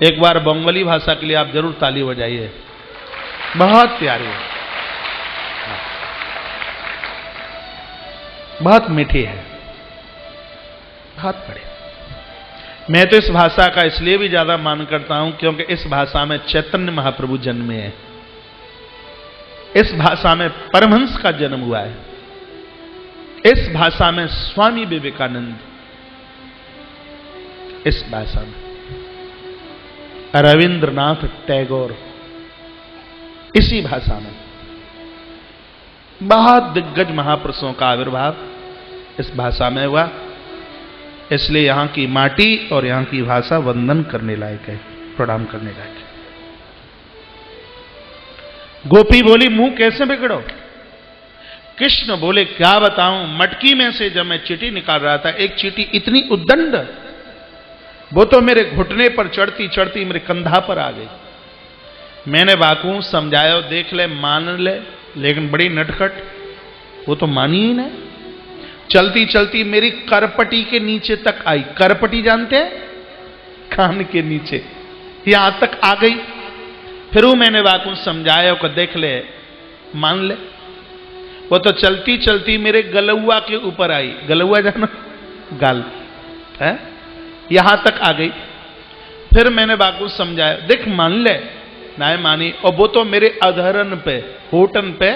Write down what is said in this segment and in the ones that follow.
एक बार बंगाली भाषा के लिए आप जरूर ताली बजाइए, बहुत प्यारी है, बहुत मीठी है, बहुत बड़ी। मैं तो इस भाषा का इसलिए भी ज्यादा मान करता हूं क्योंकि इस भाषा में चैतन्य महाप्रभु जन्मे हैं, इस भाषा में परमहंस का जन्म हुआ है, इस भाषा में स्वामी विवेकानंद, इस भाषा में रविंद्रनाथ टैगोर, इसी भाषा में बहुत दिग्गज महापुरुषों का आविर्भाव इस भाषा में हुआ। इसलिए यहां की माटी और यहां की भाषा वंदन करने लायक है, प्रणाम करने लायक है। गोपी बोली मुंह कैसे बिगड़ो? कृष्ण बोले क्या बताऊं, मटकी में से जब मैं चींटी निकाल रहा था, एक चींटी इतनी उद्दंड, वो तो मेरे घुटने पर चढ़ती चढ़ती मेरे कंधा पर आ गई। मैंने बाकू समझाया, देख ले मान ले, लेकिन बड़ी नटखट, वो तो मानी ही नहीं। चलती चलती मेरी करपटी के नीचे तक आई। करपटी जानते हैं? कान के नीचे, यहां तक आ गई। फिर वो मैंने बाकू समझाया को देख ले मान ले। वो तो चलती चलती मेरे गलुआ के ऊपर आई। गलुआ जाना? गाल है, यहां तक आ गई। फिर मैंने बाकू समझाया, देख मान ले, नहीं मानी। और वो तो मेरे अधरन पे, होठन पे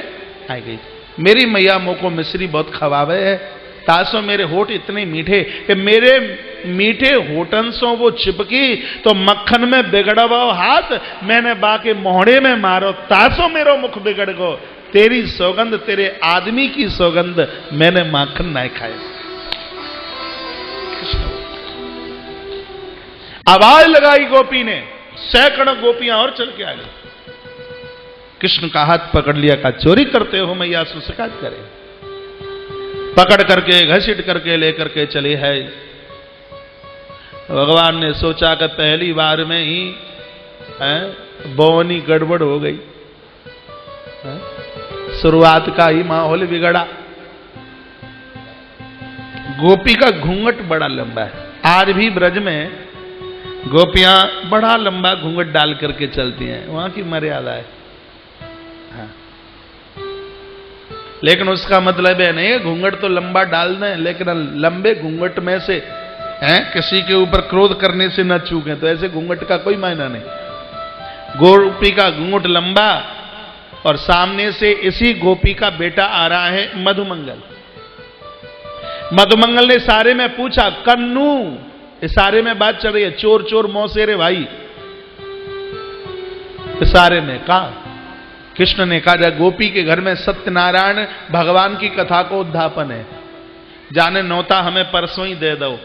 आ गई। मेरी मैया मुंह को मिश्री बहुत खवावे है, तासो मेरे होठ इतने मीठे कि मेरे मीठे होठन सो वो चिपकी तो मक्खन में बिगड़ा हुआ हाथ मैंने बाके मोहड़े में मारो, तासो मेरो मुख बिगड़ गो। तेरी सौगंध, तेरे आदमी की सौगंध, मैंने माखन नहीं खाए। आवाज लगाई गोपी ने, सैकड़ों गोपियां और चल के आ गई। कृष्ण का हाथ पकड़ लिया, कहा चोरी करते हो मैया से शिकायत करे। पकड़ करके घसीट करके लेकर के चले है। भगवान ने सोचा कि पहली बार में ही बोवनी गड़बड़ हो गई, शुरुआत का ही माहौल बिगड़ा। गोपी का घूंघट बड़ा लंबा है। आज भी ब्रज में गोपियां बड़ा लंबा घूंघट डाल करके चलती हैं, वहां की मर्यादा है। हाँ। लेकिन उसका मतलब है नहीं घूंघट तो लंबा डाल दें, लेकिन लंबे घूंघट में से किसी के ऊपर क्रोध करने से न चूकें, तो ऐसे घूंघट का कोई मायना नहीं। गोपी का घूंघट लंबा, और सामने से इसी गोपी का बेटा आ रहा है मधुमंगल। मधुमंगल ने इशारे में पूछा, कन्नू, इशारे में बात चल रही है, चोर चोर मौसेरे भाई, इशारे में कहा। कृष्ण ने कहा, गोपी के घर में सत्यनारायण भगवान की कथा को उद्धापन है, जाने नौता हमें परसों ही दे दो।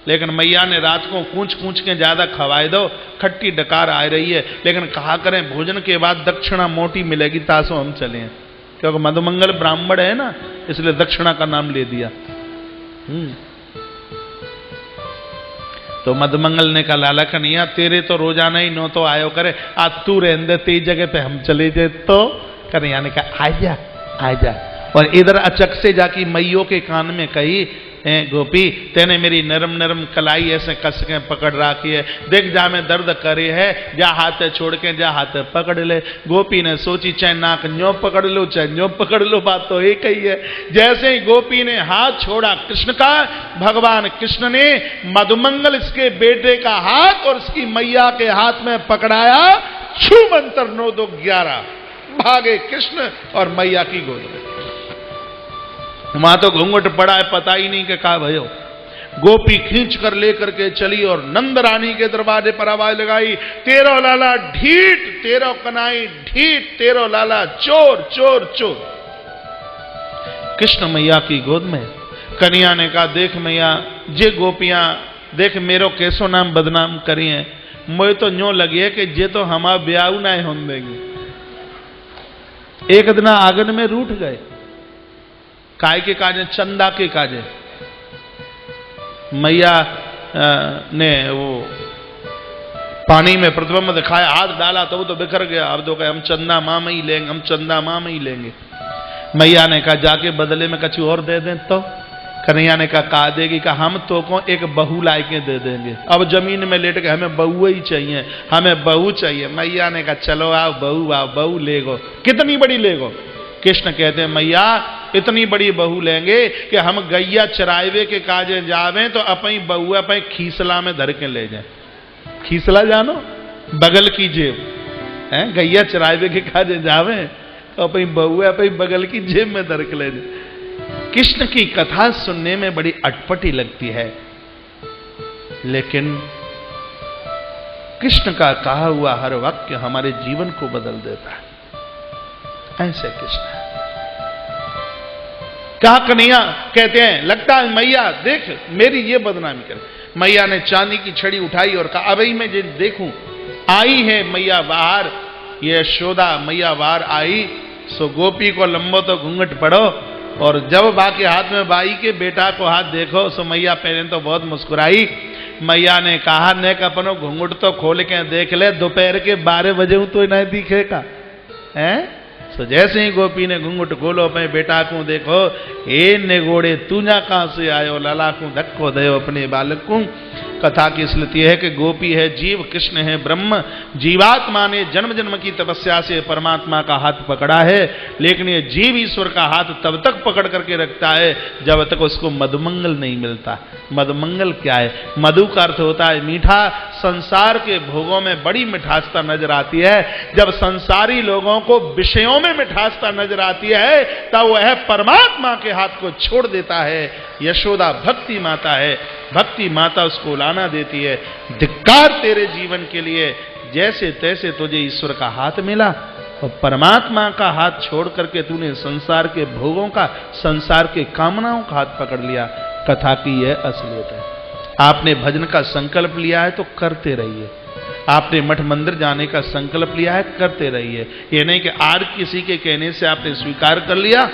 लेकिन मैया ने रात को कूच कूच के ज्यादा खवाए दो, खट्टी डकार आ रही है, लेकिन कहा करें भोजन के बाद दक्षिणा मोटी मिलेगी, तासो हम चले। क्योंकि मधुमंगल ब्राह्मण है ना, इसलिए दक्षिणा का नाम ले दिया। तो मधुमंगल ने कहा, लाला कन्हैया तेरे तो रोजाना ही नो तो आयो करे, आज तू रहने तेरी जगह पे हम चले जाए। तो कन्हैया ने कहा आजा आजा, और इधर अचक से जाके मैयों के कान में कही, गोपी तेने मेरी नरम नरम कलाई ऐसे कस के पकड़ रखी है, देख जा मैं दर्द करे है, जा हाथ छोड़ के जा हाथ पकड़ ले। गोपी ने सोची चाहे नाक न्यो पकड़ लो चाहे न्यो पकड़ लो, बात तो एक ही है। जैसे ही गोपी ने हाथ छोड़ा कृष्ण का, भगवान कृष्ण ने मधुमंगल इसके बेटे का हाथ और इसकी मैया के हाथ में पकड़ाया। छू मंत्र 9 2 11 भागे कृष्ण और मैया की गोद में। वहां तो घूंघट पड़ा है, पता ही नहीं कि कहा भयो। गोपी खींच कर लेकर के चली और नंद रानी के दरवाजे पर आवाज लगाई, तेरो लाला ढीठ, तेरो कनाई ढीठ, तेरो लाला चोर चोर चोर। कृष्ण मैया की गोद में। कन्हैया ने कहा, देख मैया जे गोपियां देख मेरो कैसो नाम बदनाम करी है, मुझे तो न्यो लगे कि जे तो हमारा ब्याह ना होने देंगे। एक दिन आंगन में रूठ गए, काय के काजे, चंदा के काजे। मैया ने वो पानी में प्रतिबिंब दिखाया, हाथ डाला तो वो तो बिखर गया। अब तो कहे हम चंदा मां में ही लेंगे, हम चंदा मां में ही लेंगे। मैया ने कहा जाके बदले में कछु और दे दें। तो कन्हैया ने कहा देगी, कहा हम तो को एक बहू ला के दे देंगे। अब जमीन में लेट के हमें बहू ही चाहिए, हमें बहू चाहिए। मैया ने कहा चलो आओ बहू ले गो। कितनी बड़ी ले गो? कृष्ण कहते हैं मैया इतनी बड़ी बहू लेंगे कि हम गैया चरावे के काजे जावे तो अपनी बहू अपने खीसला में धर के ले जाए। खीसला जानो? बगल की जेब है। गैया चरावे के काजे जावे तो अपनी बहू अपनी बगल की जेब में धर के ले जाए। कृष्ण की कथा सुनने में बड़ी अटपटी लगती है, लेकिन कृष्ण का कहा हुआ हर वाक्य हमारे जीवन को बदल देता है। ऐसे कृष्ण है। कहा कन्हैया कहते हैं लगता है मैया देख मेरी ये बदनामी करे। मैया ने चांदी की छड़ी उठाई और कहा अभी मैं जो देखूं आई है मैया बाहर, ये यशोदा मैया बाहर आई, सो गोपी को लंबो तो घूंघट पड़ो, और जब बा के हाथ में बाई के बेटा को हाथ देखो, सो मैया पहले तो बहुत मुस्कुराई। मैया ने कहा नेक अपनो घूंघट तो खोल के देख ले, दोपहर के 12 बजे तो नहीं दिखेगा है। सो जैसे ही गोपी ने घूंघट खोलो अपने बेटा को देखो, ए नेगोड़े तू ना कहां से आयो, लाला को धक्को दे अपने बालक को। कथा की स्मृति है कि गोपी है जीव, कृष्ण है ब्रह्म। जीवात्मा ने जन्म जन्म की तपस्या से परमात्मा का हाथ पकड़ा है, लेकिन ये जीव ईश्वर का हाथ तब तक पकड़ करके रखता है जब तक उसको मधुमंगल नहीं मिलता। मधुमंगल क्या है? मधु का अर्थ होता है मीठा। संसार के भोगों में बड़ी मिठासता नजर आती है। जब संसारी लोगों को विषयों में मिठासता नजर आती है तब वह परमात्मा के हाथ को छोड़ देता है। यशोदा भक्ति माता है, भक्ति माता उसको लाना देती है। धिक्कार तेरे जीवन के लिए, जैसे तैसे तुझे ईश्वर का हाथ मिला और परमात्मा का हाथ छोड़ करके तूने संसार के भोगों का, संसार के कामनाओं का हाथ पकड़ लिया। कथा की यह असलियत है। आपने भजन का संकल्प लिया है तो करते रहिए। आपने मठ मंदिर जाने का संकल्प लिया है, करते रहिए। यह नहीं कि आज किसी के कहने से आपने स्वीकार कर लिया,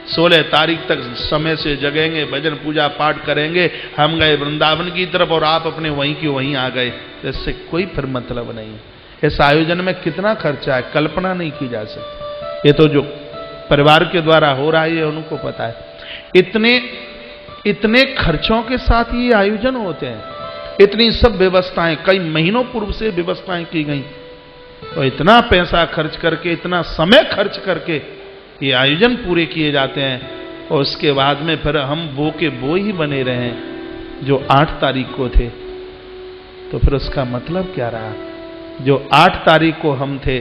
16 तारीख तक समय से जगेंगे, भजन पूजा पाठ करेंगे, हम गए वृंदावन की तरफ और आप अपने वहीं की वहीं आ गए, इससे कोई फिर मतलब नहीं। इस आयोजन में कितना खर्चा है कल्पना नहीं की जा सकती। ये तो जो परिवार के द्वारा हो रहा है ये उनको पता है। इतने खर्चों के साथ ये आयोजन होते हैं, इतनी सब व्यवस्थाएं कई महीनों पूर्व से व्यवस्थाएं की गई, तो इतना पैसा खर्च करके, इतना समय खर्च करके ये आयोजन पूरे किए जाते हैं, और उसके बाद में फिर हम वो के वो ही बने रहे जो 8 तारीख को थे, तो फिर उसका मतलब क्या रहा? जो 8 तारीख को हम थे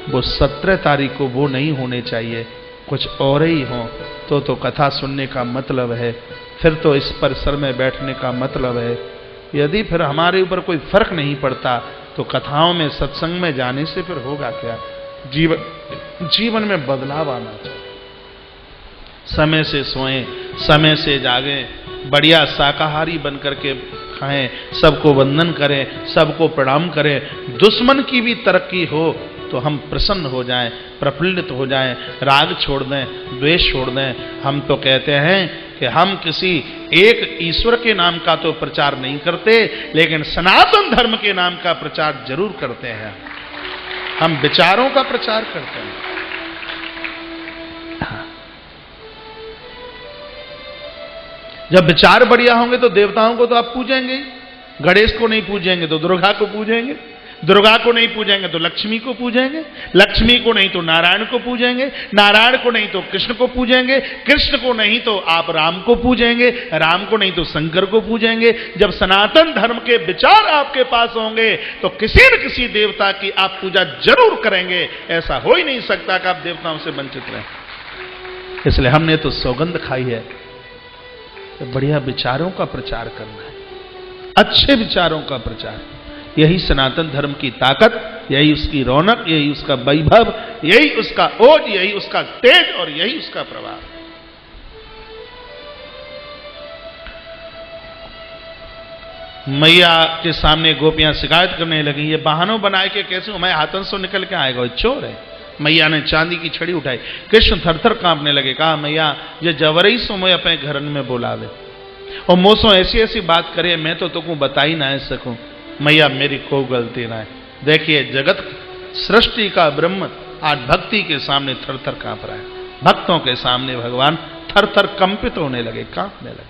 वो 17 तारीख को वो नहीं होने चाहिए, कुछ और ही हो तो कथा सुनने का मतलब है, फिर तो इस परिसर में बैठने का मतलब है। यदि फिर हमारे ऊपर कोई फर्क नहीं पड़ता तो कथाओं में, सत्संग में जाने से फिर होगा क्या? जीवन में बदलाव आना चाहिए। समय से सोएं, समय से जागें, बढ़िया शाकाहारी बन करके खाएं, सबको वंदन करें, सबको प्रणाम करें। दुश्मन की भी तरक्की हो तो हम प्रसन्न हो जाएं, प्रफुल्लित हो जाएं, राग छोड़ दें, द्वेष छोड़ दें। हम तो कहते हैं कि हम किसी एक ईश्वर के नाम का तो प्रचार नहीं करते, लेकिन सनातन धर्म के नाम का प्रचार जरूर करते हैं। हम विचारों का प्रचार करते हैं। जब विचार बढ़िया होंगे तो देवताओं को तो आप पूजेंगे ही। गणेश को नहीं पूजेंगे तो दुर्गा को पूजेंगे, दुर्गा को नहीं पूजेंगे तो लक्ष्मी को पूजेंगे, लक्ष्मी को नहीं तो नारायण को पूजेंगे, नारायण को नहीं तो कृष्ण को पूजेंगे, कृष्ण को नहीं तो आप राम को पूजेंगे, राम को नहीं तो शंकर को पूजेंगे। जब सनातन धर्म के विचार आपके पास होंगे तो किसी न किसी देवता की आप पूजा जरूर करेंगे। ऐसा हो ही नहीं सकता कि आप देवताओं से वंचित रहें। इसलिए हमने तो सौगंध खाई है तो बढ़िया विचारों का प्रचार करना है, अच्छे विचारों का प्रचार। यही सनातन धर्म की ताकत, यही उसकी रौनक, यही उसका वैभव, यही उसका ओज, यही उसका तेज और यही उसका प्रभाव। मैया के सामने गोपियां शिकायत करने लगी, ये बहानों बनाए के कैसे मैं हाथन से निकल के आएगा, चोर है। मैया ने चांदी की छड़ी उठाई। कृष्ण थरथर कांपने लगे। कहा मैया ये जवरई सो मैं अपने घरन में बोलावे और मोसो ऐसी ऐसी बात करे, मैं तो तुमको बता ही ना सकूं। मैया मेरी कोई गलती ना है। देखिए जगत सृष्टि का ब्रह्म आज भक्ति के सामने थरथर कांप रहा है। भक्तों के सामने भगवान थर थर कंपित होने लगे, कांपने लगे।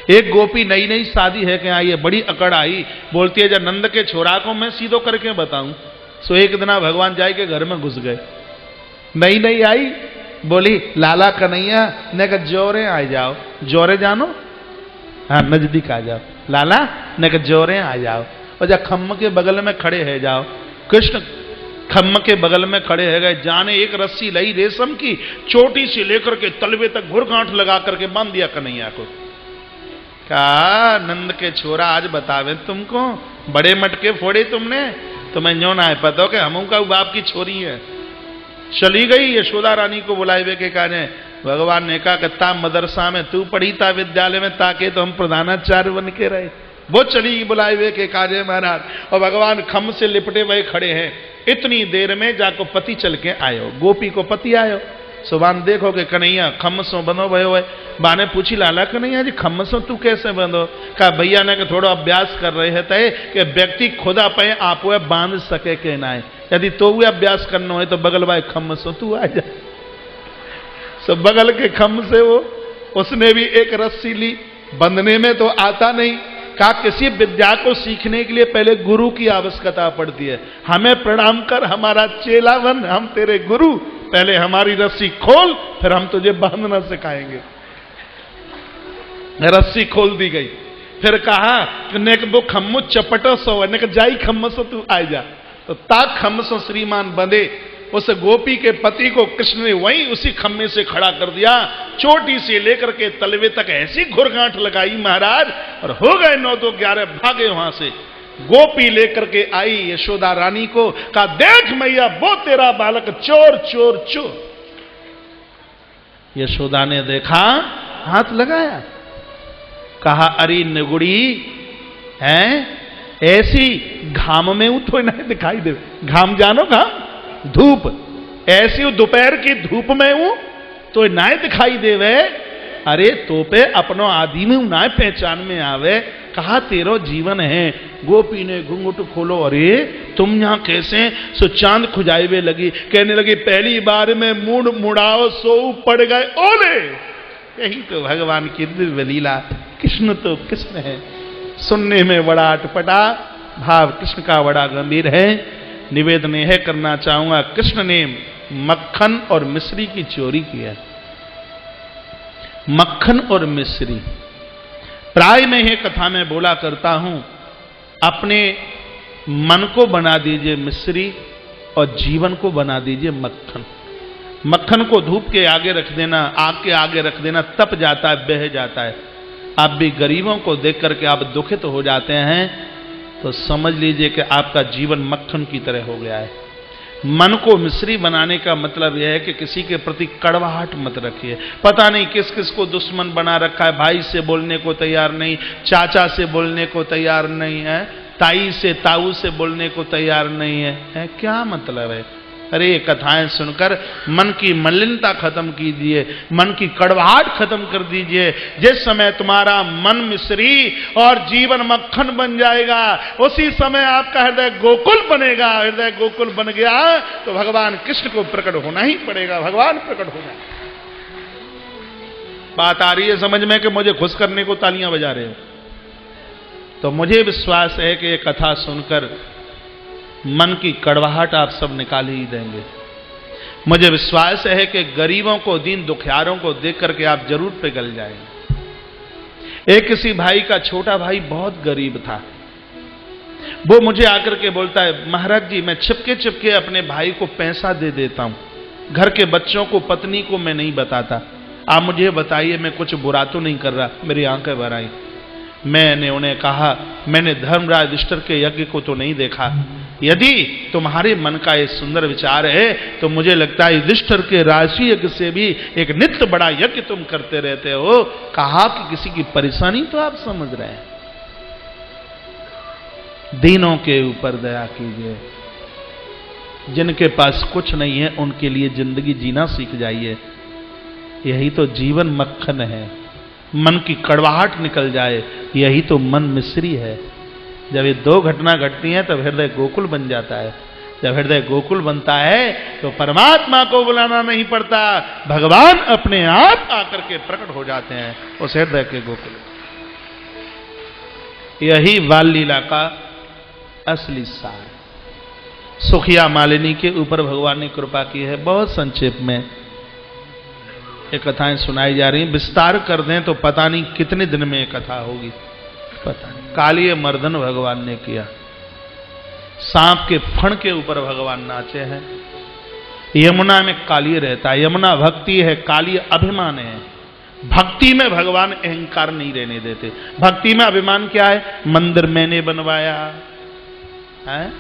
एक गोपी नई नई शादी है कि आई है, बड़ी अकड़ आई, बोलती है जब नंद के छोरा को मैं सीधो करके बताऊं। सो एक दिन भगवान जाए के घर में घुस गए, नई नई आई, बोली लाला कन्हैया ने कहा जोरे आ जाओ। जोरे जानो? हाँ नजदीक आ जाओ। लाला ने कहा जोरे आ जाओ। और जब खम्म के बगल में खड़े है जाओ। कृष्ण खम्म के बगल में खड़े है गए, जाने एक रस्सी लाई रेशम की, चोटी से लेकर के तलवे तक घुरगांठ लगा करके बांध दिया कन्हैया को। कहा नंद के छोरा आज बतावे तुमको, बड़े मटके फोड़े तुमने, तुम्हें न्यो ना है पता कि हम का बाप की छोरी है। चली गई यशोदा रानी को बुलाए हुए के कहने, भगवान ने कहा कि ता मदरसा में तू पढ़ी, ता विद्यालय में, ताके तो हम प्रधानाचार्य बन के रहे। वो चली बुलाए हुए के कार्य महाराज, और भगवान खम से लिपटे हुए खड़े हैं। इतनी देर में जाको पति चल के आयो, गोपी को पति आयो। सुबान देखो कि कन्हैया खम्मसों बंधो भयो है। बाने पूछी लाला कन्हैया जी खम्मसों तू कैसे बंधो? कहा भैया ने थोड़ा अभ्यास कर रहे हैं तय कि व्यक्ति खुदा पे आप बांध सके के ना है। यदि तो वो अभ्यास करना है तो बगल वाले खम्मसों तू आ जा। सब बगल के खम्म से वो उसने भी एक रस्सी ली, बंधने में तो आता नहीं। कहा किसी विद्या को सीखने के लिए पहले गुरु की आवश्यकता पड़ती है। हमें प्रणाम कर, हमारा चेला बन, हम तेरे गुरु, पहले हमारी रस्सी खोल, फिर हम तुझे बांधना सिखाएंगे। रस्सी खोल दी गई। फिर कहा नेक वो खम्मो चपटो सो, नेक जाई खम्म सो तू आ जा। तो ता खम्म सो श्रीमान बंधे। उस गोपी के पति को कृष्ण ने वहीं उसी खम्मे से खड़ा कर दिया, चोटी से लेकर के तलवे तक ऐसी घुरगांठ लगाई महाराज, और हो गए 9 तो 11, भागे वहां से। गोपी लेकर के आई यशोदा रानी को, कहा देख मैया वो तेरा बालक चोर चोर चोर। यशोदा ने देखा, हाथ लगाया, कहा अरे निगुड़ी है ऐसी घाम में तो नहीं दिखाई दे। घाम जानो घाम, धूप, ऐसी दोपहर की धूप में हूं तो ना दिखाई देवे। अरे तो पे अपनो आदमी ना पहचान में आवे। कहा तेरो जीवन है। गोपी ने घुंघट खोलो, अरे तुम यहां कैसे? सो चांद खुजाई हुए लगी, कहने लगी पहली बार में मूड मुड़ाओ सो पड़ गए ओले। यही तो भगवान की दिव्य लीला। कृष्ण तो कृष्ण है, सुनने में बड़ा अटपटा, भाव कृष्ण का बड़ा गंभीर है। निवेदन यह करना चाहूंगा, कृष्ण ने मक्खन और मिश्री की चोरी की है। मक्खन और मिश्री, प्राय मैं यह कथा में बोला करता हूं, अपने मन को बना दीजिए मिश्री और जीवन को बना दीजिए मक्खन। मक्खन को धूप के आगे रख देना, आग के आगे रख देना, तप जाता है, बह जाता है। आप भी गरीबों को देख करके आप दुखित हो जाते हैं, तो समझ लीजिए कि आपका जीवन मक्खन की तरह हो गया है। मन को मिश्री बनाने का मतलब यह है कि किसी के प्रति कड़वाहट मत रखिए। पता नहीं किस किस को दुश्मन बना रखा है, भाई से बोलने को तैयार नहीं, चाचा से बोलने को तैयार नहीं है, ताई से ताऊ से बोलने को तैयार नहीं है, क्या मतलब है? अरे ये कथाएं सुनकर मन की मलिनता खत्म कीजिए, मन की कड़वाहट खत्म कर दीजिए। जिस समय तुम्हारा मन मिश्री और जीवन मक्खन बन जाएगा, उसी समय आपका हृदय गोकुल बनेगा। हृदय गोकुल बन गया तो भगवान कृष्ण को प्रकट होना ही पड़ेगा, भगवान प्रकट होना। बात आ रही है समझ में कि मुझे खुश करने को तालियां बजा रहे हो? तो मुझे विश्वास है कि ये कथा सुनकर मन की कड़वाहट आप सब निकाल ही देंगे। मुझे विश्वास है कि गरीबों को, दीन दुखियारों को देख करके आप जरूर पिघल जाएंगे। एक किसी भाई का छोटा भाई बहुत गरीब था। वो मुझे आकर के बोलता है, महाराज जी मैं छिपके छिपके अपने भाई को पैसा दे देता हूं, घर के बच्चों को, पत्नी को मैं नहीं बताता। आप मुझे बताइए मैं कुछ बुरा तो नहीं कर रहा? मेरी आंखें भर आई। मैंने उन्हें कहा, मैंने धर्मराज युधिष्ठिर के यज्ञ को तो नहीं देखा। यदि तुम्हारे मन का ये सुंदर विचार है तो मुझे लगता है युधिष्ठिर के राशि यज्ञ से भी एक नित्य बड़ा यज्ञ तुम करते रहते हो। कहा कि किसी की परेशानी तो आप समझ रहे हैं। दीनों के ऊपर दया कीजिए, जिनके पास कुछ नहीं है उनके लिए जिंदगी जीना सीख जाइए। यही तो जीवन मक्खन है। मन की कड़वाहट निकल जाए, यही तो मन मिश्री है। जब ये दो घटना घटती हैं तब हृदय गोकुल बन जाता है। जब हृदय गोकुल बनता है तो परमात्मा को बुलाना नहीं पड़ता, भगवान अपने आप आकर के प्रकट हो जाते हैं उस हृदय के गोकुल। यही बाल लीला का असली सार। सुखिया मालिनी के ऊपर भगवान ने कृपा की है। बहुत संक्षेप में ये कथाएं सुनाई जा रही हैं, विस्तार कर दें तो पता नहीं कितने दिन में ये कथा होगी, पता नहीं। कालिय मर्दन भगवान ने किया, सांप के फण के ऊपर भगवान नाचे हैं। यमुना में कालिय रहता है, यमुना भक्ति है, कालिय अभिमान है। भक्ति में भगवान अहंकार नहीं रहने देते। भक्ति में अभिमान क्या है? मंदिर मैंने बनवाया है,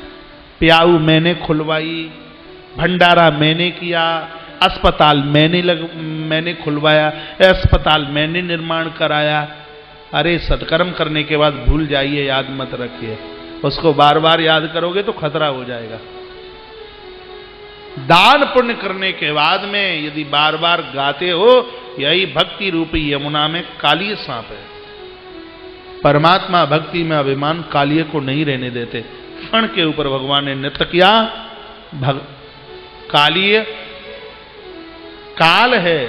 प्याऊ मैंने खुलवाई, भंडारा मैंने किया, अस्पताल मैंने खुलवाया, अस्पताल मैंने निर्माण कराया। अरे सत्कर्म करने के बाद भूल जाइए, याद मत रखिए। उसको बार बार याद करोगे तो खतरा हो जाएगा। दान पुण्य करने के बाद में यदि बार बार गाते हो, यही भक्ति रूपी यमुना में कालिय सांप है। परमात्मा भक्ति में अभिमान कालिय को नहीं रहने देते। फण के ऊपर भगवान ने नृत्य किया। कालिय काल है,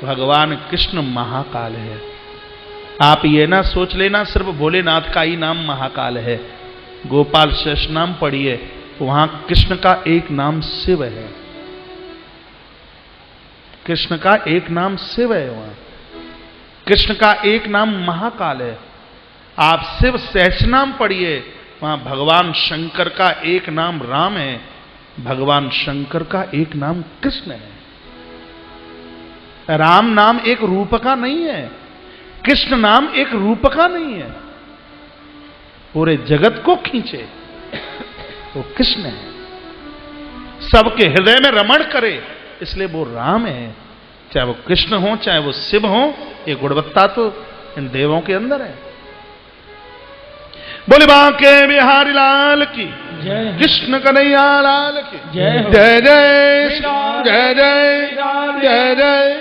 भगवान कृष्ण महाकाल है। आप ये ना सोच लेना सिर्फ भोलेनाथ का ही नाम महाकाल है। गोपाल शेष नाम पढ़िए, वहां कृष्ण का एक नाम शिव है। कृष्ण का एक नाम शिव है, वहां कृष्ण का एक नाम महाकाल है। आप शिव सहस्र नाम पढ़िए, वहां भगवान शंकर का एक नाम राम है, भगवान शंकर का एक नाम कृष्ण है। राम नाम एक रूप का नहीं है, कृष्ण नाम एक रूप का नहीं है। पूरे जगत को खींचे वो कृष्ण है, सबके हृदय में रमण करे, इसलिए वो राम है। चाहे वो कृष्ण हो चाहे वो शिव हो, ये गुणवत्ता तो इन देवों के अंदर है। बोले बांके बिहारी लाल की जय, कृष्ण कन्हैया लाल की जय, जय जय जय जय जय जय।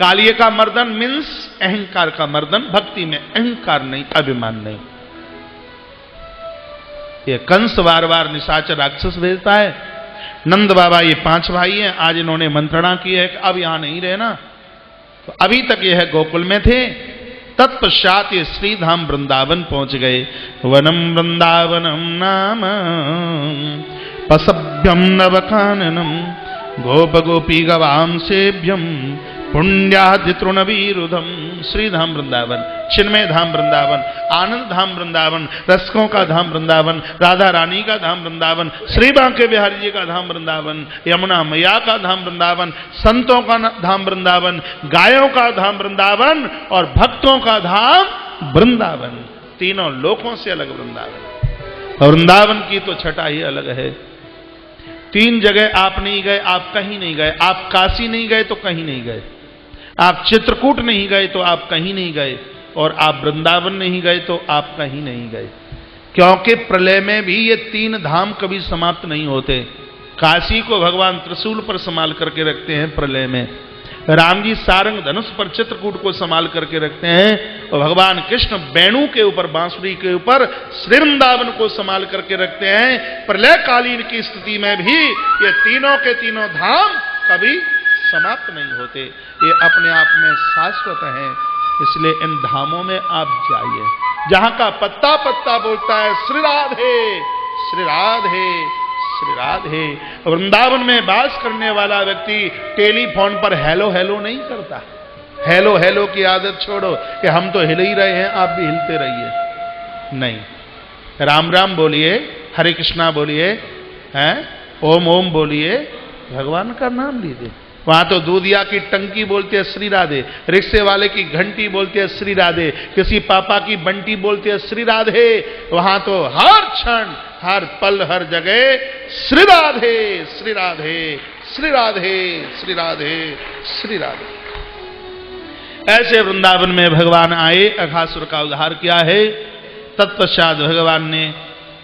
कालिय का मर्दन मीन्स अहंकार का मर्दन। भक्ति में अहंकार नहीं, अभिमान नहीं। ये कंस बार बार निशाचर राक्षस भेजता है। नंद बाबा ये 5 भाई हैं, आज इन्होंने मंत्रणा की है कि अब यहां नहीं रहना, तो अभी तक यह गोकुल में थे। तत्पश्चात ये श्रीधाम वृंदावन पहुंच गए। वनम वृंदावनम नाम पसभ्यम नवकाननम गोप गोपी गवाम सेभ्यम पुण्यादि तृणवीरुधम। श्रीधाम वृंदावन, चिन्मय धाम वृंदावन, आनंद धाम वृंदावन, रसकों का धाम वृंदावन, राधा रानी का धाम वृंदावन, श्री बांके बिहारी जी का धाम वृंदावन, यमुना मैया का धाम वृंदावन, संतों का धाम वृंदावन, गायों का धाम वृंदावन और भक्तों का धाम वृंदावन। तीनों लोकों से अलग वृंदावन। और वृंदावन की तो छटा ही अलग है। 3 जगह आप नहीं गए, आप कहीं नहीं गए। आप काशी नहीं गए तो कहीं नहीं गए, आप चित्रकूट नहीं गए तो आप कहीं नहीं गए, और आप वृंदावन नहीं गए तो आप कहीं नहीं गए। क्योंकि प्रलय में भी ये 3 धाम कभी समाप्त नहीं होते। काशी को भगवान त्रिशूल पर संभाल करके रखते हैं प्रलय में, राम जी सारंग धनुष पर चित्रकूट को संभाल करके रखते हैं, और भगवान कृष्ण वेणु के ऊपर, बांसुरी के ऊपर श्री वृंदावन को संभाल करके रखते हैं। प्रलय कालीन की स्थिति में भी ये तीनों के तीनों धाम कभी समाप्त नहीं होते, ये अपने आप में शाश्वत हैं। इसलिए इन धामों में आप जाइए, जहां का पत्ता पत्ता बोलता है श्री राधे श्री राधे श्री राधे। वृंदावन में वास करने वाला व्यक्ति टेलीफोन पर हेलो हेलो नहीं करता। हेलो हेलो की आदत छोड़ो कि हम तो हिल ही रहे हैं, आप भी हिलते रहिए। नहीं, राम राम बोलिए, हरे कृष्णा बोलिए, हैं ओम ओम बोलिए, भगवान का नाम लीजिए। वहां तो दूधिया की टंकी बोलते हैं श्री राधे, रिक्शे वाले की घंटी बोलते हैं श्री राधे, किसी पापा की बंटी बोलते हैं श्री राधे। वहां तो हर क्षण, हर पल, हर जगह श्री राधे श्री राधे श्री राधे श्री राधे श्री राधे। ऐसे वृंदावन में भगवान आए, अघासुर का उद्धार किया है। तत्पश्चात भगवान ने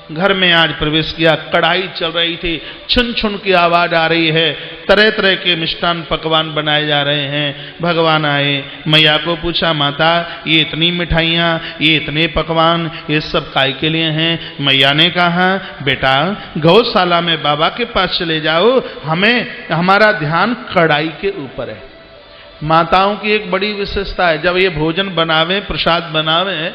घर में आज प्रवेश किया, कढ़ाई चल रही थी, छुन छुन की आवाज आ रही है, तरह तरह के मिष्टान पकवान बनाए जा रहे हैं। भगवान आए, मैया को पूछा, माता ये इतनी मिठाइयाँ, ये इतने पकवान, ये सब काय के लिए हैं? मैया ने कहा, बेटा गौशाला में बाबा के पास चले जाओ, हमारा ध्यान कढ़ाई के ऊपर है। माताओं की एक बड़ी विशेषता है, जब ये भोजन बनावे, प्रसाद बनावे,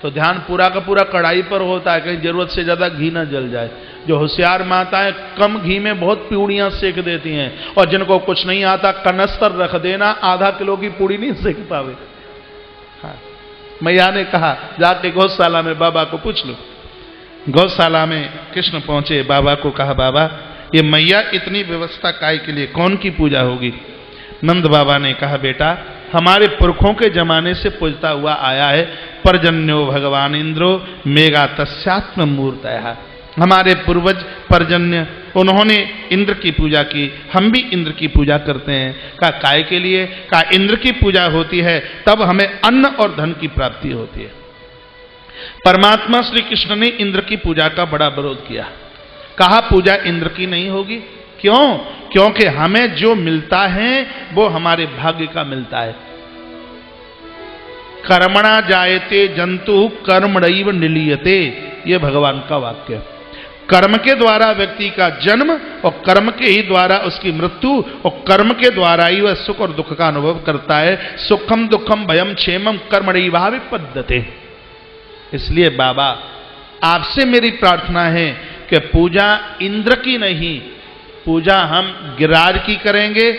तो ध्यान पूरा का पूरा कढ़ाई पर होता है, कहीं जरूरत से ज्यादा घी ना जल जाए। जो होशियार माताएं कम घी में बहुत पूड़ियां सेक देती हैं, और जिनको कुछ नहीं आता कनस्तर रख देना, आधा किलो की पूड़ी नहीं सेक पावे। हाँ, मैया ने कहा जाके गौशाला में बाबा को पूछ लो। गौशाला में कृष्ण पहुंचे, बाबा को कहा, बाबा ये मैया इतनी व्यवस्था काय के लिए, कौन की पूजा होगी? नंद बाबा ने कहा, बेटा हमारे पुरखों के जमाने से पूजता हुआ आया है, पर्जन्यो भगवान इंद्रो मेगा तस्यात्म मूर्तयः। हमारे पूर्वज पर्जन्य, उन्होंने इंद्र की पूजा की, हम भी इंद्र की पूजा करते हैं। कहा काय के लिए? कहा इंद्र की पूजा होती है तब हमें अन्न और धन की प्राप्ति होती है। परमात्मा श्री कृष्ण ने इंद्र की पूजा का बड़ा विरोध किया, कहा पूजा इंद्र की नहीं होगी। क्यों? क्योंकि हमें जो मिलता है वो हमारे भाग्य का मिलता है। कर्मणा जायते जंतु कर्मणैव निलीयते, ये भगवान का वाक्य। कर्म के द्वारा व्यक्ति का जन्म और कर्म के ही द्वारा उसकी मृत्यु, और कर्म के द्वारा ही वह सुख और दुख का अनुभव करता है। सुखम दुखम भयम क्षेमम कर्मणैवाभिपद्यते। इसलिए बाबा आपसे मेरी प्रार्थना है कि पूजा इंद्र की नहीं, पूजा हम गिरिराज की करेंगे।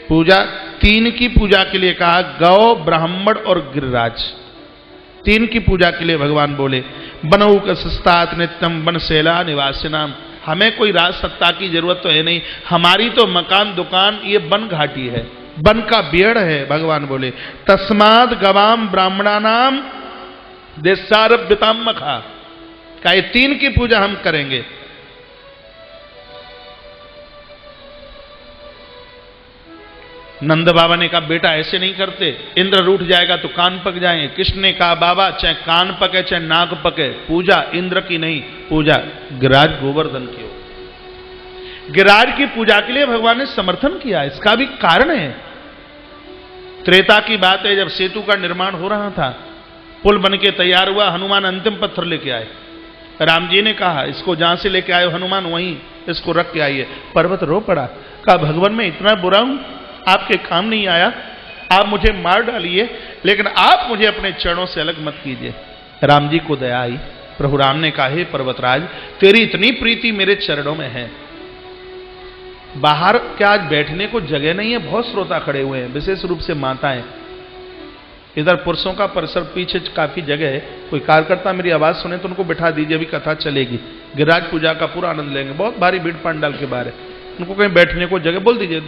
पूजा तीन की पूजा के लिए कहा, गौ, ब्राह्मण और गिरिराज, तीन की पूजा के लिए भगवान बोले। बनौक सस्तात नित्यम बनशैला निवासिनाम। हमें कोई राज सत्ता की जरूरत तो है नहीं, हमारी तो मकान दुकान ये वन घाटी है, वन का बेड़ है। भगवान बोले तस्माद गवाम ब्राह्मणानाम देशारभ्यताम मखा, का ये तीन की पूजा हम करेंगे। नंद बाबा ने कहा, बेटा ऐसे नहीं करते, इंद्र रूठ जाएगा तो कान पक जाएंगे। कृष्ण ने कहा, बाबा चाहे कान पके चाहे नाक पके, पूजा इंद्र की नहीं, पूजा गिरिराज गोवर्धन की हो। गिरिराज की पूजा के लिए भगवान ने समर्थन किया, इसका भी कारण है। त्रेता की बात है, जब सेतु का निर्माण हो रहा था, पुल बन के तैयार हुआ, हनुमान अंतिम पत्थर लेके आए। राम जी ने कहा, इसको जहां से लेके आए हनुमान वहीं इसको रख के आइए। पर्वत रो पड़ा, कहा भगवान मैं इतना बुरा हूं, आपके काम नहीं आया, आप मुझे मार डालिए, लेकिन आप मुझे अपने चरणों से अलग मत कीजिए। राम जी को दया आई, प्रभु राम ने कहा, हे पर्वतराज तेरी इतनी प्रीति मेरे चरणों में है, बाहर क्या आज बैठने को जगह नहीं है, बहुत श्रोता खड़े हुए हैं, विशेष रूप से माताएं। इधर पुरुषों का परिसर पीछे काफी जगह है, कोई कार्यकर्ता मेरी आवाज सुने तो उनको बिठा दीजिए, अभी कथा चलेगी। गिरिराज पूजा का पूरा आनंद लेंगे, बहुत भारी भीड़ पंडाल के बाहर है, उनको कहीं बैठने को जगह बोल दीजिए,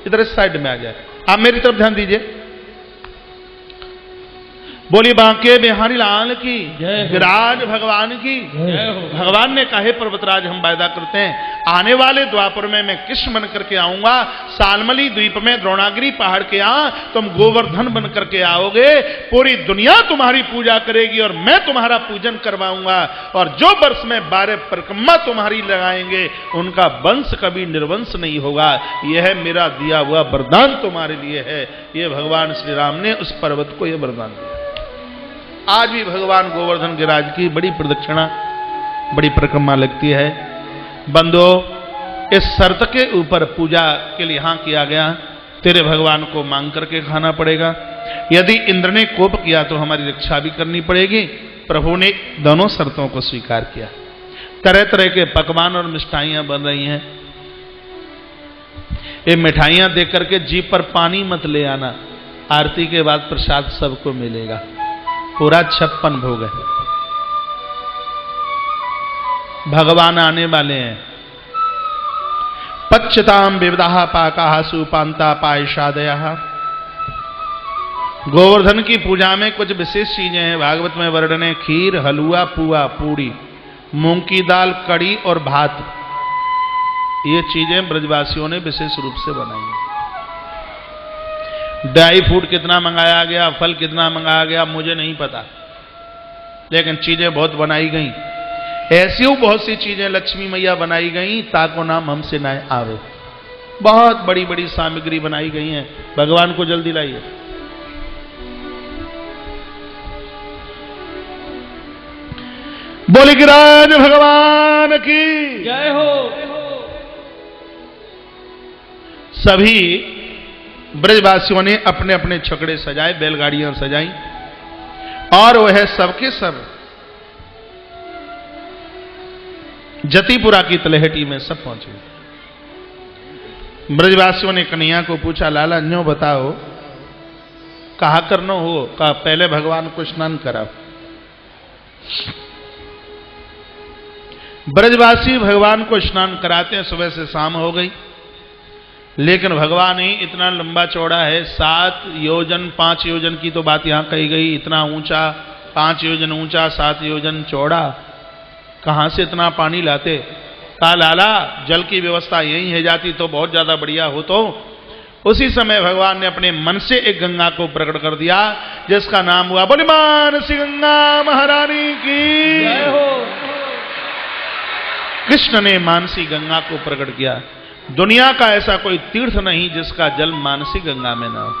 इधर इस साइड में आ जाए। आप मेरी तरफ ध्यान दीजिए। बोली बांके बिहारी लाल की, गिरिराज भगवान की। भगवान ने कहा, पर्वतराज हम वायदा करते हैं आने वाले द्वापर में मैं कृष्ण बन करके आऊंगा, सालमली द्वीप में द्रोणागिरी पहाड़ के यहाँ तुम गोवर्धन बन करके आओगे, पूरी दुनिया तुम्हारी पूजा करेगी और मैं तुम्हारा पूजन करवाऊंगा, और जो वर्ष में 12 परिक्रमा तुम्हारी लगाएंगे उनका वंश कभी निर्वंश नहीं होगा। यह है मेरा दिया हुआ वरदान तुम्हारे लिए है। यह भगवान श्री राम ने उस पर्वत को यह वरदान दिया। आज भी भगवान गोवर्धन गिरिराज की बड़ी प्रदक्षिणा, बड़ी परिक्रमा लगती है। बंदो इस शर्त के ऊपर पूजा के लिए यहां किया गया, तेरे भगवान को मांग करके खाना पड़ेगा। यदि इंद्र ने कोप किया तो हमारी रक्षा भी करनी पड़ेगी। प्रभु ने दोनों शर्तों को स्वीकार किया। तरह तरह के पकवान और मिठाइयां बन रही हैं। ये मिठाइयां देख करके जीभ पर पानी मत ले आना, आरती के बाद प्रसाद सबको मिलेगा, पूरा 56 भोग है। भगवान आने वाले हैं। पच्यताम विविधा पाका सुपांता पायशादया। गोवर्धन की पूजा में कुछ विशेष चीजें हैं, भागवत में वर्णन है। खीर, हलवा, पुआ, पूड़ी, मूंग की दाल, कड़ी और भात, ये चीजें ब्रजवासियों ने विशेष रूप से बनाई हैं। ड्राई फ्रूट कितना मंगाया गया, फल कितना मंगाया गया मुझे नहीं पता, लेकिन चीजें बहुत बनाई गई। ऐसी बहुत सी चीजें लक्ष्मी मैया बनाई गई ताको नाम हमसे ना आवे। बहुत बड़ी बड़ी सामग्री बनाई गई है, भगवान को जल्दी लाइए। बोले गिरिराज भगवान की जय हो। सभी ब्रजवासियों ने अपने अपने छकड़े सजाए, बैलगाड़ियां सजाई और वह सबके सब जतिपुरा की तलहटी में सब पहुंचे। ब्रजवासियों ने कन्हैया को पूछा, लाला न्यों बताओ कहा करना हो? कहा पहले भगवान को स्नान कराओ। ब्रजवासी भगवान को स्नान कराते हैं, सुबह से शाम हो गई, लेकिन भगवान ही इतना लंबा चौड़ा है, 7 योजन 5 योजन की तो बात यहां कही गई, इतना ऊंचा, 5 योजन ऊंचा 7 योजन चौड़ा, कहां से इतना पानी लाते? कहा लाला जल की व्यवस्था यही है जाती तो बहुत ज्यादा बढ़िया हो। तो उसी समय भगवान ने अपने मन से एक गंगा को प्रकट कर दिया जिसका नाम हुआ, बोले मानसी गंगा महारानी की जय हो। कृष्ण ने मानसी गंगा को प्रकट किया। दुनिया का ऐसा कोई तीर्थ नहीं जिसका जल मानसी गंगा में ना हो।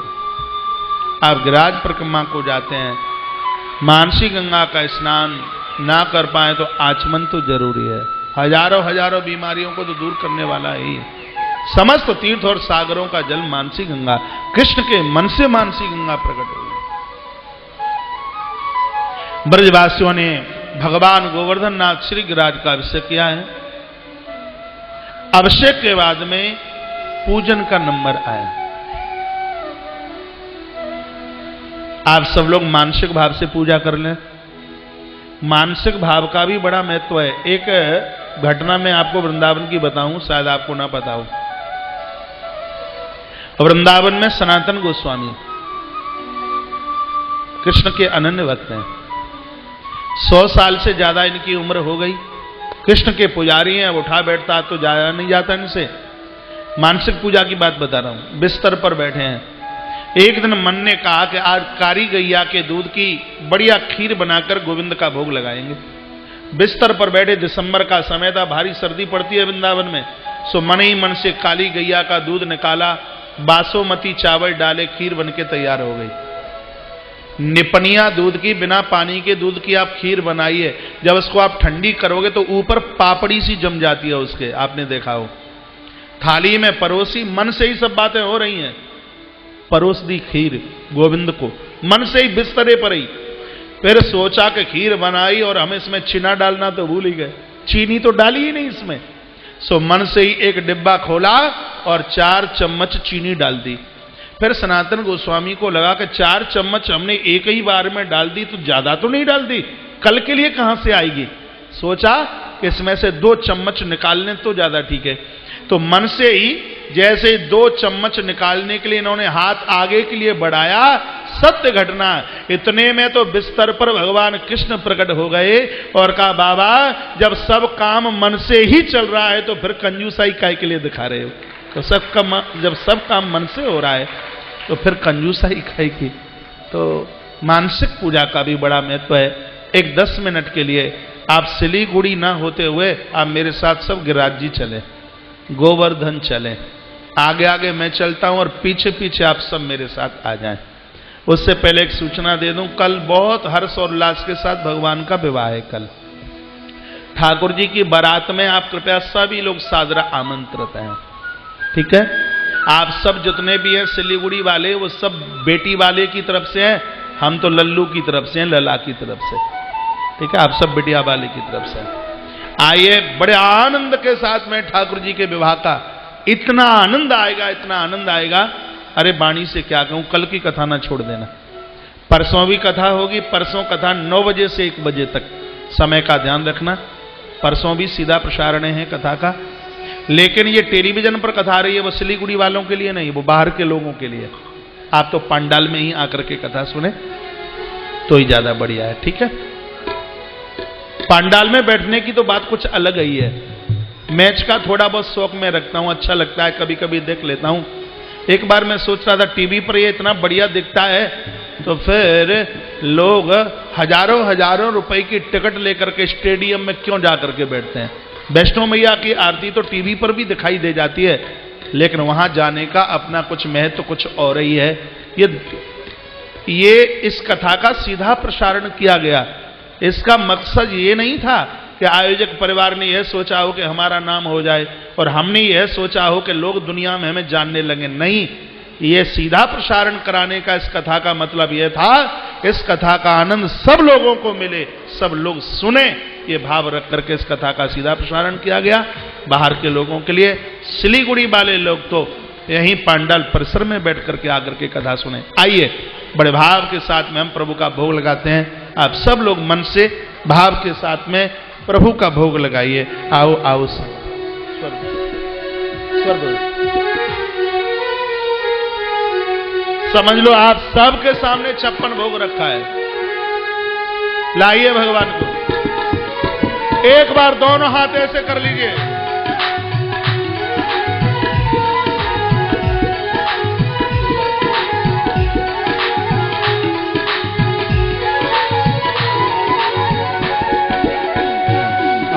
आप गिरिराज परिक्रमा को जाते हैं, मानसी गंगा का स्नान ना कर पाए तो आचमन तो जरूरी है। हजारों हजारों बीमारियों को तो दूर करने वाला ही समस्त तीर्थ और सागरों का जल मानसी गंगा, कृष्ण के मन से मानसी गंगा प्रकट हुई। ब्रजवासियों ने भगवान गोवर्धन नाथ श्री गिरिराज का अभिषेक किया है। अभिषेक के बाद में पूजन का नंबर आया। आप सब लोग मानसिक भाव से पूजा कर लें। मानसिक भाव का भी बड़ा महत्व है। एक घटना मैं आपको वृंदावन की बताऊं, शायद आपको ना पता हो। वृंदावन में सनातन गोस्वामी कृष्ण के अनन्य भक्त हैं। 100 साल से ज्यादा इनकी उम्र हो गई। कृष्ण के पुजारी हैं, उठा बैठता तो जाया नहीं जाता इनसे। मानसिक पूजा की बात बता रहा हूं। बिस्तर पर बैठे हैं, एक दिन मन ने कहा कि आज कारी गैया के दूध की बढ़िया खीर बनाकर गोविंद का भोग लगाएंगे। बिस्तर पर बैठे, दिसंबर का समय था, भारी सर्दी पड़ती है वृंदावन में, सो मन ही मन से काली गैया का दूध निकाला, बासोमती चावल डाले, खीर बनके तैयार हो गई। निपनिया दूध की, बिना पानी के दूध की आप खीर बनाइए, जब उसको आप ठंडी करोगे तो ऊपर पापड़ी सी जम जाती है उसके, आपने देखा हो। थाली में परोसी, मन से ही सब बातें हो रही हैं। परोस दी खीर गोविंद को, मन से ही बिस्तरे पर ही। फिर सोचा कि खीर बनाई और हम इसमें चीना डालना तो भूल ही गए, चीनी तो डाली ही नहीं इसमें। सो मन से ही एक डिब्बा खोला और 4 चम्मच चीनी डाल दी। फिर सनातन गोस्वामी को लगा कि 4 चम्मच हमने एक ही बार में डाल दी तो ज्यादा तो नहीं डाल दी, कल के लिए कहां से आएगी। सोचा कि इसमें से 2 चम्मच निकालने तो ज्यादा ठीक है। तो मन से ही जैसे 2 चम्मच निकालने के लिए इन्होंने हाथ आगे के लिए बढ़ाया, सत्य घटना, इतने में तो बिस्तर पर भगवान कृष्ण प्रकट हो गए और कहा, बाबा जब सब काम मन से ही चल रहा है तो फिर कंजूसाई काय के लिए दिखा रहे हो? तो जब सब काम मन से हो रहा है तो फिर कंजूसाई काय की? तो मानसिक पूजा का भी बड़ा महत्व है। एक 10 मिनट के लिए आप सिलीगुड़ी ना होते हुए आप मेरे साथ सब गिरिराज जी चले, गोवर्धन चले, आगे आगे मैं चलता हूं और पीछे पीछे आप सब मेरे साथ आ जाएं। उससे पहले एक सूचना दे दूं, कल बहुत हर्ष और उल्लास के साथ भगवान का विवाह है। कल ठाकुर जी की बारात में आप कृपया सभी लोग सादरा आमंत्रित हैं, ठीक है? आप सब जितने भी हैं सिलीगुड़ी वाले, वो सब बेटी वाले की तरफ से हैं, हम तो लल्लू की तरफ से हैं, लला की तरफ से, ठीक है? आप सब बेटिया वाले की तरफ से आइए। बड़े आनंद के साथ में ठाकुर जी के विवाह का इतना आनंद आएगा, इतना आनंद आएगा, अरे वाणी से क्या कहूं। कल की कथा ना छोड़ देना, परसों भी कथा होगी। परसों कथा 9 बजे से 1 बजे तक, समय का ध्यान रखना। परसों भी सीधा प्रसारण है कथा का, लेकिन ये टेलीविजन पर कथा आ रही है, वो सिलीगुड़ी वालों के लिए नहीं, वो बाहर के लोगों के लिए। आप तो पंडाल में ही आकर के कथा सुने तो ही ज्यादा बढ़िया है, ठीक है? पंडाल में बैठने की तो बात कुछ अलग ही है। मैच का थोड़ा बहुत शौक मैं रखता हूं, अच्छा लगता है, कभी कभी देख लेता हूं। एक बार मैं सोच रहा था टीवी पर ये इतना बढ़िया दिखता है तो फिर लोग हजारों हजारों रुपए की टिकट लेकर के स्टेडियम में क्यों जाकर के बैठते हैं? वैष्णो मैया की आरती तो टीवी पर भी दिखाई दे जाती है, लेकिन वहां जाने का अपना कुछ महत्व कुछ और ही है। ये इस कथा का सीधा प्रसारण किया गया। इसका मकसद ये नहीं था कि आयोजक परिवार ने यह सोचा हो कि हमारा नाम हो जाए और हमने यह सोचा हो कि लोग दुनिया में हमें जानने लगे। नहीं, ये सीधा प्रसारण कराने का इस कथा का मतलब यह था, इस कथा का आनंद सब लोगों को मिले, सब लोग सुने, ये भाव रख करके इस कथा का सीधा प्रसारण किया गया। बाहर के लोगों के लिए सिलीगुड़ी वाले लोग तो यहीं पांडाल परिसर में बैठ करके आकर के कथा सुने। आइए बड़े भाव के साथ में हम प्रभु का भोग लगाते हैं। आप सब लोग मन से भाव के साथ में प्रभु का भोग लगाइए। आओ आओ स्वर्ग समझ लो, आप सबके सामने 56 भोग रखा है। लाइए भगवान को, एक बार दोनों हाथ ऐसे कर लीजिए।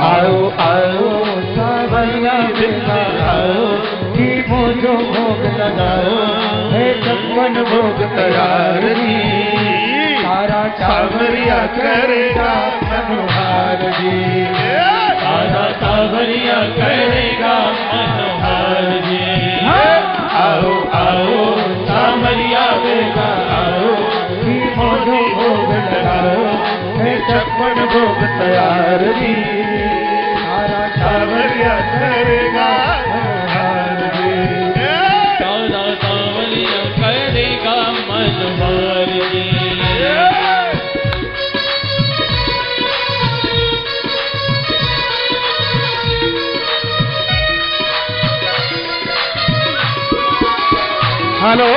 आओ आओ सावरिया बेटा आओ, जी मोजो भोग लगाओ, है 56 भोग तैयार जी, सारा सावरिया करेगा मनोहार जी, सारा सावरिया करेगा मनोहार जी। आओ आओ सावरिया बेटा आओ, जी मोजो भोग लगाओ, है 56 भोग तैयार जी, सावरिया करेगा मनोहार जी, सारा सावरिया करेगा मनोहार जी। हेलो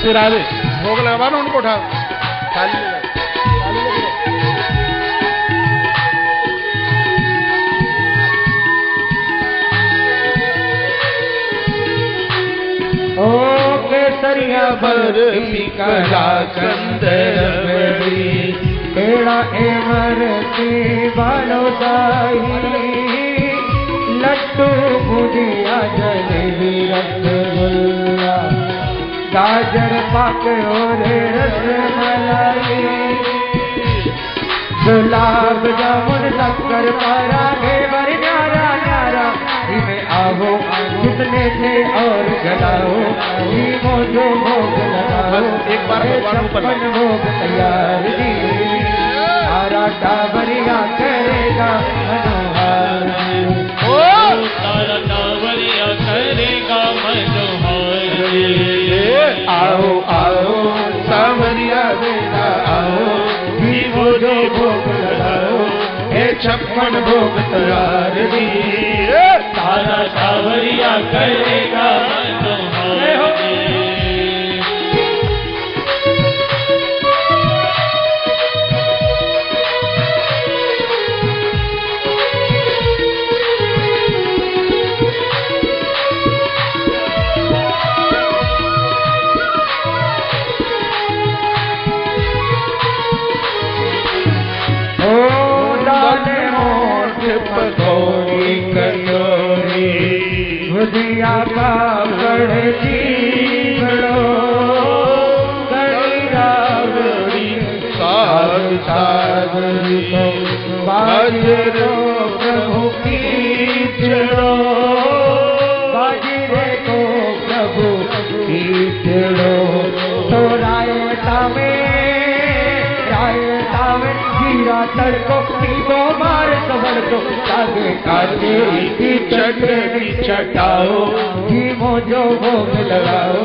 सिराजे, भोग लगवा ना, उनको उठाओ, थाली ओ केसरिया बर्फी कला कंदरबड़ी, पेड़ा एवर की बालोशाही, लड्डू बुंदिया जलेबी रसगुल्ला, गाजर पाक और रसमलाई, गुलाब जामुन शक्कर पारा घेवर न्यारा न्यारा, इनमें आवो कितने थे और जलाओ, जीवो जो भोग लगाओ, एक बार भगवान ऊपर 56 भोग तैयार जी, सारा टावरिया करेगा मनोहार जी, ओ सारा टावरिया करेगा मनोहार जी। आओ आओ सावरिया बेटा आओ, जीवो जो भोग लगाओ, है 56 भोग तैयार जी, सारा सावरिया करेगा मनोहार जी। पकौड़ी कटोरी भुजिया पापड़ चीवड़ो, कड़ी रावड़ी साग साग को बाजरो प्रभु कीचड़ो, बाजरे को प्रभु कीचड़ो, तो रायता में जीरा तड़को पीबो मार सबर को, आगे काटे की चटनी चटाओ, घीमो जो भोग लगाओ,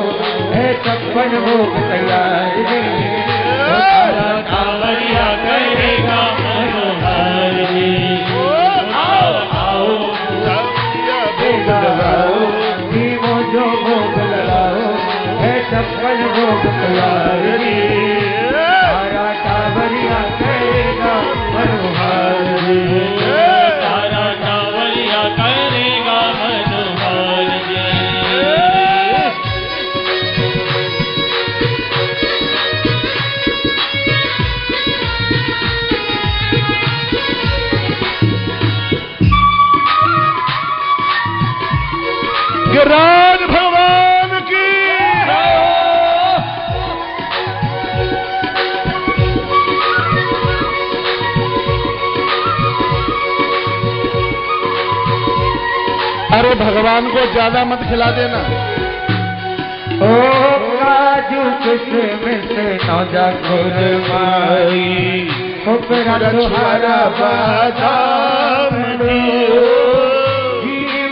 है 56 भोग तैयार जी, सारा कावरिया करेगा मनोहार जी। आओ आओ भोग लगाओ, घीमो जो भोग लगाओ, है 56 भोग तैयार जी, सारा कावरिया करेगा मनोहार जी, सारा कावरिया करेगा मनोहार जी। अरे भगवान को ज्यादा मत खिला देना। ओ काजू किशमिश नौजा खुरमाई खोपरा तुम्हारा बादाम घी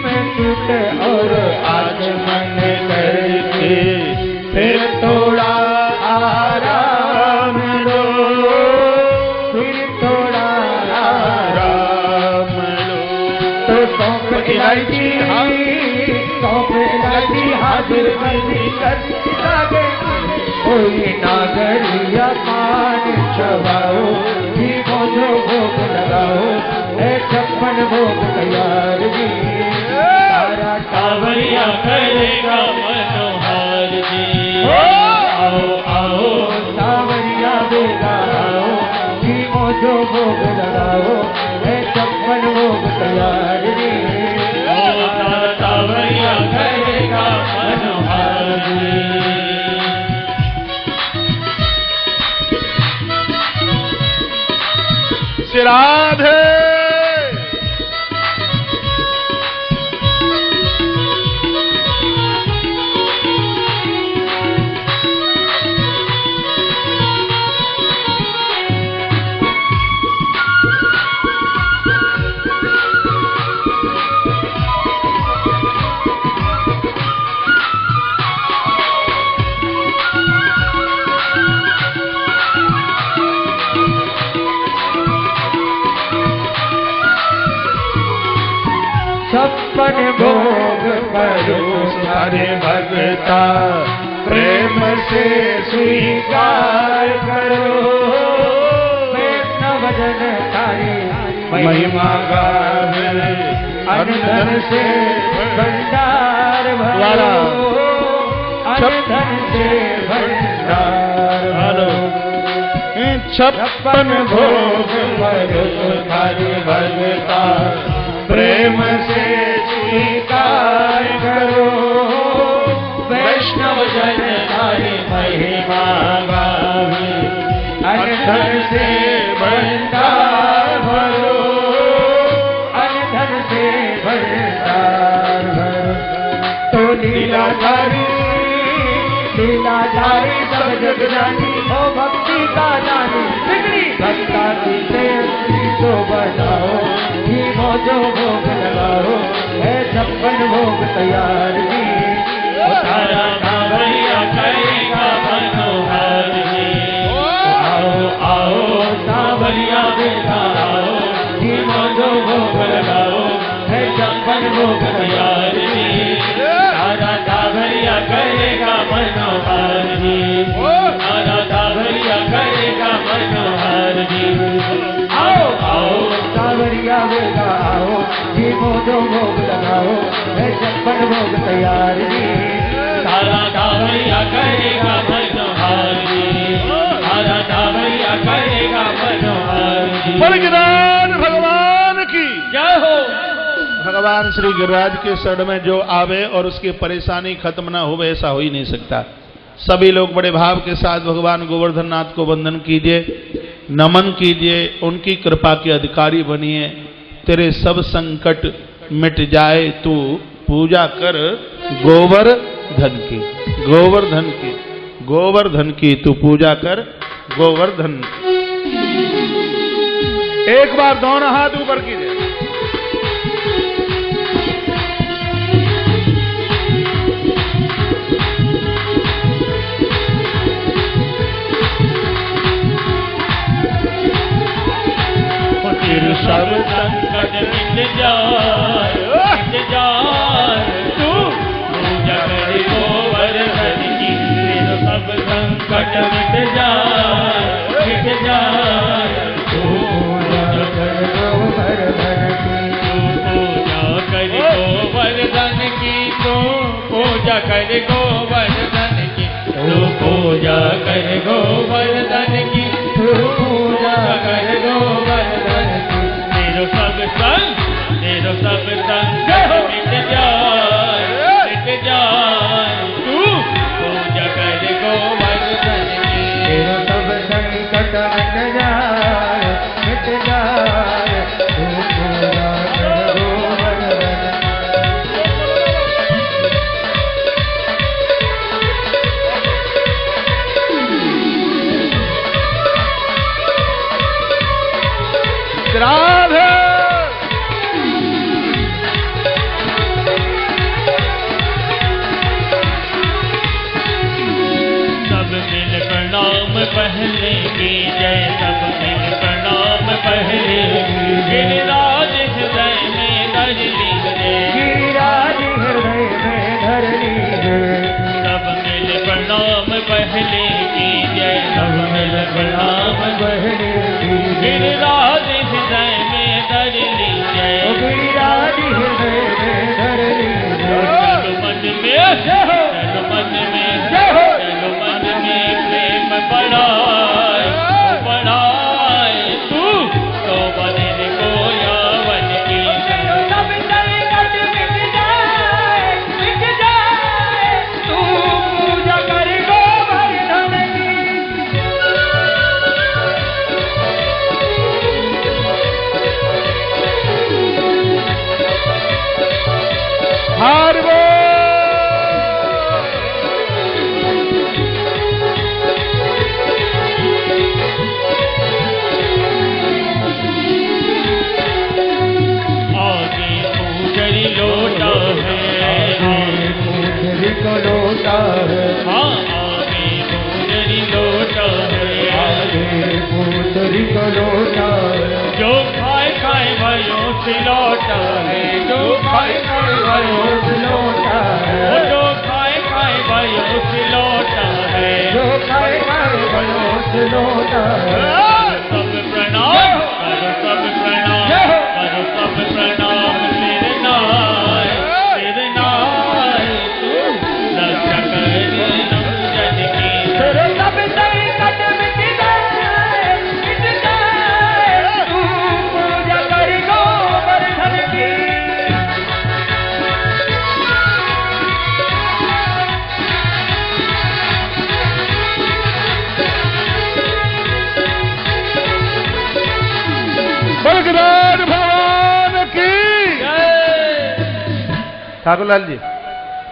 में टूट और आचमन करके फिर थोड़ा आराम लो, फिर थोड़ा आराम लो। तो सौंप इलायची हाजिर कर लागे कोई नागरिया पान चबाओ जीवो जो भोग लगाओ है 56 भोग तैयार जी सारा कांवरिया करेगा मनोहार जी। आओ आओ कांवरिया बेगा आओ जीवो जो भोग लगाओ है 56 भोग तैयार जी कांवरिया करेगा मनोहार जी। राधे छप्पन भोग करो सारे भगता प्रेम से स्वीकार करो वैष्णव जन तारी महिमा गावे अन्न धन से भंडार भरो अन्न धन से भंडार भरो 56 भोग करो सारे भगता प्रेम से स्वीकार करो वैष्णव जन तारी महिमा गावे अन्न धन से भंडार भरो अन्न धन से भंडार भरो। तो लीलाधारी सब जग जानी हो भक्ति का जानी बिगड़ी भक्ता की सेवकी तो बजाओ जीवो जो भोग लगाओ है 56 भोग तैयार जी तारा कांवरिया करेगा मनोहार जी। आओ आओ कांवरिया बेटा आओ जीवो जो भोग लगाओ है 56 भोग तैयार जी तारा कांवरिया करेगा मनोहार जी तारा कांवरिया करेगा मनोहार जी। आओ आओ कांवरिया बेगा आओ जीवो जो भोग लगाओ है 56 भोग तैयार जी तारा कांवरिया करेगा मनोहार जी तारा कांवरिया करेगा मनोहार जी। बलगिराज भगवान की जय हो। भगवान श्री गिरिराज के शरण में जो आवे और उसकी परेशानी खत्म ना हो ऐसा हो ही नहीं सकता। सभी लोग बड़े भाव के साथ भगवान गोवर्धन नाथ को वंदन कीजिए, नमन कीजिए, उनकी कृपा के अधिकारी बनिए। तेरे सब संकट मिट जाए, तू पूजा कर गोवर्धन की, गोवर्धन की, गोवर्धन की तू पूजा कर गोवर्धन। एक बार दोनों हाथ ऊपर कीजिए। सब संकट मिट जाए तू पूजा कर गोवर्धन की तेरे सब संकट मिट जाए तू पूजा कर गोवर्धन की तू पूजा कर गोवर्धन की तू पूजा कर गोवर्धन की तू पूजा कर गोवर्धन की तेरो सब संग मिट जाए तू पूजा कर गोवर्धन की तेरो सब संकट मिट जाए तू पूजा कर गोवर्धन। राधे। सब मिल प्रणाम पहले की जय, सब मिल प्रणाम पहले गिरिराज हृदय में धर लीजिए, गिरिराज हृदय में धर लीजिए। सब मिल प्रणाम पहले की जय, सब मिल प्रणाम पहले गिरिराज हृदय में धर लीजिए, गिरिराज हृदय में धर लीजिए। चलो मन में, चलो मन में, चलो मन में प्रेम बढ़ाए, बढ़ाए तू तो बने को यावन की। सब संकट मिट जाए, तू पूजा कर गोवर्धन की। हार वो आगे पूजरी लोटा है, पूजरी को लोटा है, हाँ आगे पूजरी लोटा है, आगे पूजरी को लोटा है। जो खाए खाए भयो से लौटा है, जो खाए खाए भयो से लोटा है, वो जो खाए खाए भयो से लौटा है, जो खाए खाए भयो से लोटा है। सब प्रणाम करो, सब प्रणाम करो, सब प्रणाम तेरे नाय तू रक्षा करे जन की। तेरे सब संकट मिट जाए, तू पूजा कर गोवर्धन की। बलगराज भगवान की। ठाकुरलाल जी,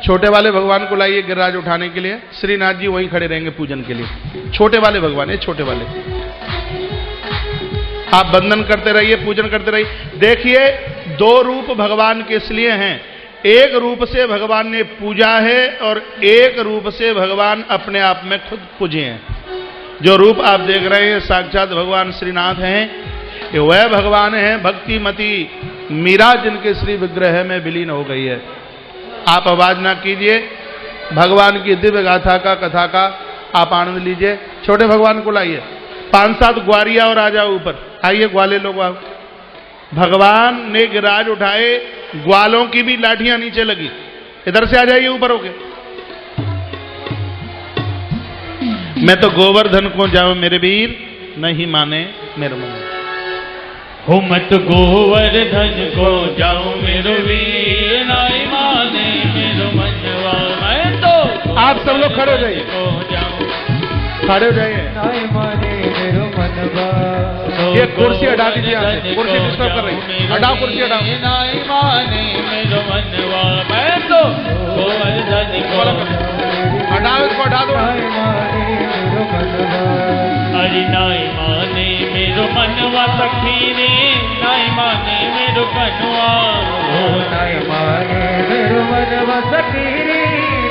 छोटे वाले भगवान को लाइए गिरिराज उठाने के लिए। श्रीनाथ जी वहीं खड़े रहेंगे पूजन के लिए। छोटे वाले भगवान है, छोटे वाले। आप बंदन करते रहिए, पूजन करते रहिए। देखिए, दो रूप भगवान के इसलिए हैं, एक रूप से भगवान ने पूजा है और एक रूप से भगवान अपने आप में खुद पूजे हैं। जो रूप आप देख रहे हैं साक्षात भगवान श्रीनाथ हैं। ये वह भगवान है भक्तिमती मीरा जिनके श्री विग्रह में विलीन हो गई है। आप आवाज ना कीजिए, भगवान की दिव्य गाथा का कथा का आप आनंद लीजिए। छोटे भगवान को लाइए, 5-7 ग्वारिया और आ जाओ ऊपर। आइए ग्वाले लोग आओ। भगवान ने गिरिराज उठाए, ग्वालों की भी लाठियां नीचे लगी। इधर से आ जाइए ऊपर होके। मैं तो गोवर्धन को जाऊं मेरे वीर, नहीं माने मेरे मन। हो मत गोवर्धन को जाऊं मेरो वीर, नाई माने मेरो मनवा। मैं तो आप सब लोग खड़े हो जाइए, को जाऊं, खड़े हो जाइए। नाई माने मेरो मनवा। ये कुर्सी हटा दीजिए यहाँ से, कुर्सी डिस्टर्ब कर रही है। हटाओ कुर्सी, हटाओ। नाई माने मेरो मनवा। मैं तो गोवर्धन को हटाओ इसको, हटा दो। नाई माने मेरो मनवा। अरे नाई माने मेरो मनवा सखी रे, नाई माने मेरो कनुआ। नाई माने मेरो मनवा सखी रे,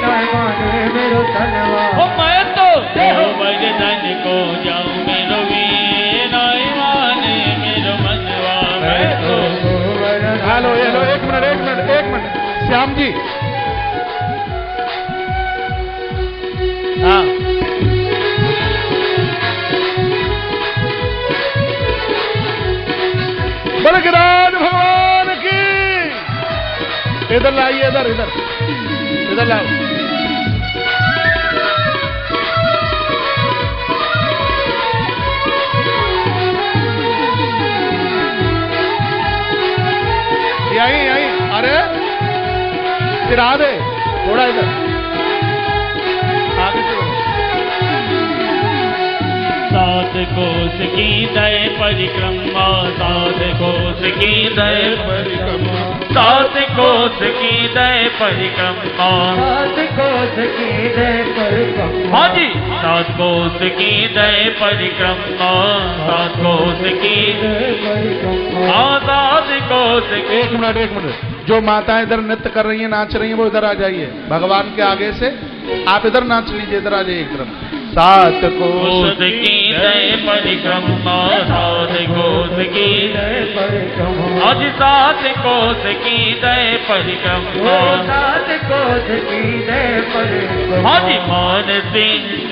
नाई माने मेरो तनवा। ओ मैं तो गोवर्धन को जाऊं मेरो वीर, नाई माने मेरो मनवा। मैं तो हेलो हेलो, एक मिनट एक मिनट एक मिनट। श्याम जी, हाँ बलगराज भगवान की। इधर लाइए, इधर इधर इधर लाओ। यहीं यहीं, अरे फिरा दे थोड़ा इधर आगे चलो। सात कोस की दय परिक्रमा, सात कोस की दय परिक्रमा। सात कोस की दय परिक्रमा, सात कोस की दय परिक्रमा। हाँ जी, सात कोस की दय परिक्रमा, सात कोस की दय परिक्रमा। हाँ, सात कोस की। एक मिनट, जो माताएं इधर नृत्य कर रही हैं, नाच रही हैं, वो इधर आ जाइए भगवान के आगे से। आप इधर नाच लीजिए, इधर आ जाइए एक तरफ। सात कोस की दय परिक्रमा, सात कोस की दय परिक्रमा। आज सात कोस की दय परिक्रमा, सात कोस की दय परिक्रमा। हाँ जी, मानसी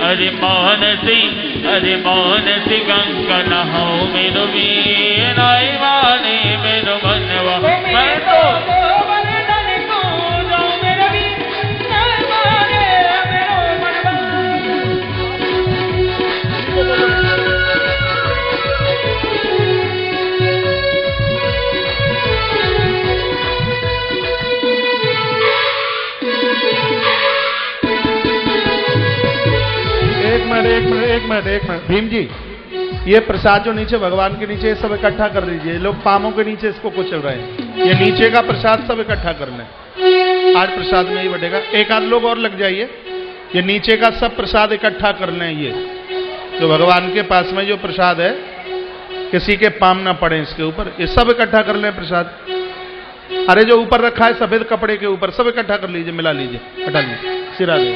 अरे मानसी, अरे मानसी गंगा नहाओ मेरो वीर, आई माने मेरो मनवा। मैं तो एक मिनट भीम जी, ये प्रसाद जो नीचे भगवान के नीचे सब इकट्ठा कर दीजिए। लोग पामों के नीचे इसको कुचल रहे हैं। ये नीचे का प्रसाद सब इकट्ठा कर लें, आज प्रसाद में ही बटेगा। एक आध लोग और लग जाइए, ये नीचे का सब प्रसाद इकट्ठा कर लें। ये जो भगवान के पास में जो प्रसाद है, किसी के पाम ना पड़े इसके ऊपर, ये सब इकट्ठा कर लें प्रसाद। अरे जो ऊपर रखा है सफेद कपड़े के ऊपर, सब इकट्ठा कर लीजिए, मिला लीजिए, हटा लीजिए, सिरा दे।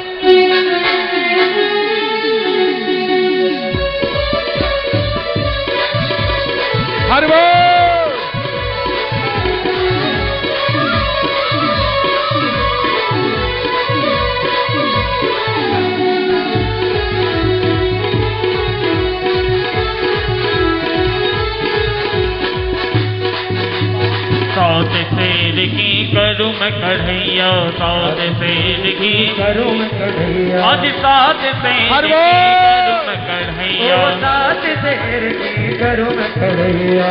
हरि बोल। सात शेर की करूँ मैं कढ़ैया, सात शेर की करूँ मैं कढ़ैया। आज सात शेर की करूँ मैं कढ़ैया, सात शेर की करूँ मैं कढ़ैया।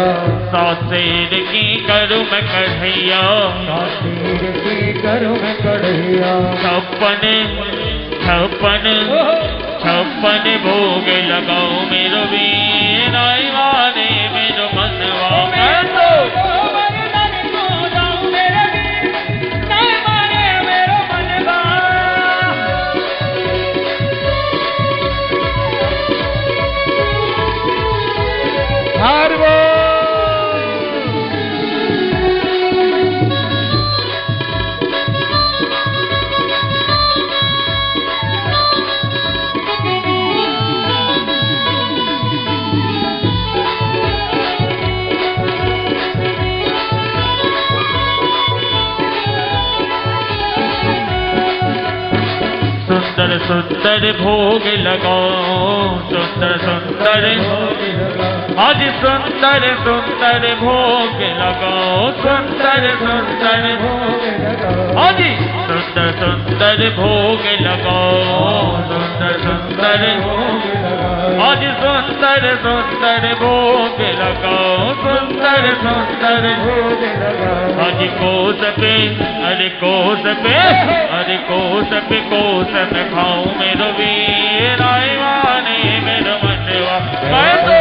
सात शेर की करूँ मैं कढ़ैया, सात शेर की करूँ मैं कढ़ैया। छप्पन छप्पन छप्पन भोग लगाओ मेरो वीर, आई माने मेरो मनवा। मैं तो हरि बोल। सुंदर सुंदर भोग लगाओ, सुंदर सुंदर आज सुंदर सुंदर भोग लगाओ, सुंदर सुंदर आज सुंदर सुंदर भोग लगाओ, सुंदर सुंदर आज सुंदर सुंदर भोग लगाओ, सुंदर सुंदर आज कोस पे अरे कोस पे अरे कोस पे कोस में खाऊं मेरो वीर, आई माने मेरो मनवा। मैं तो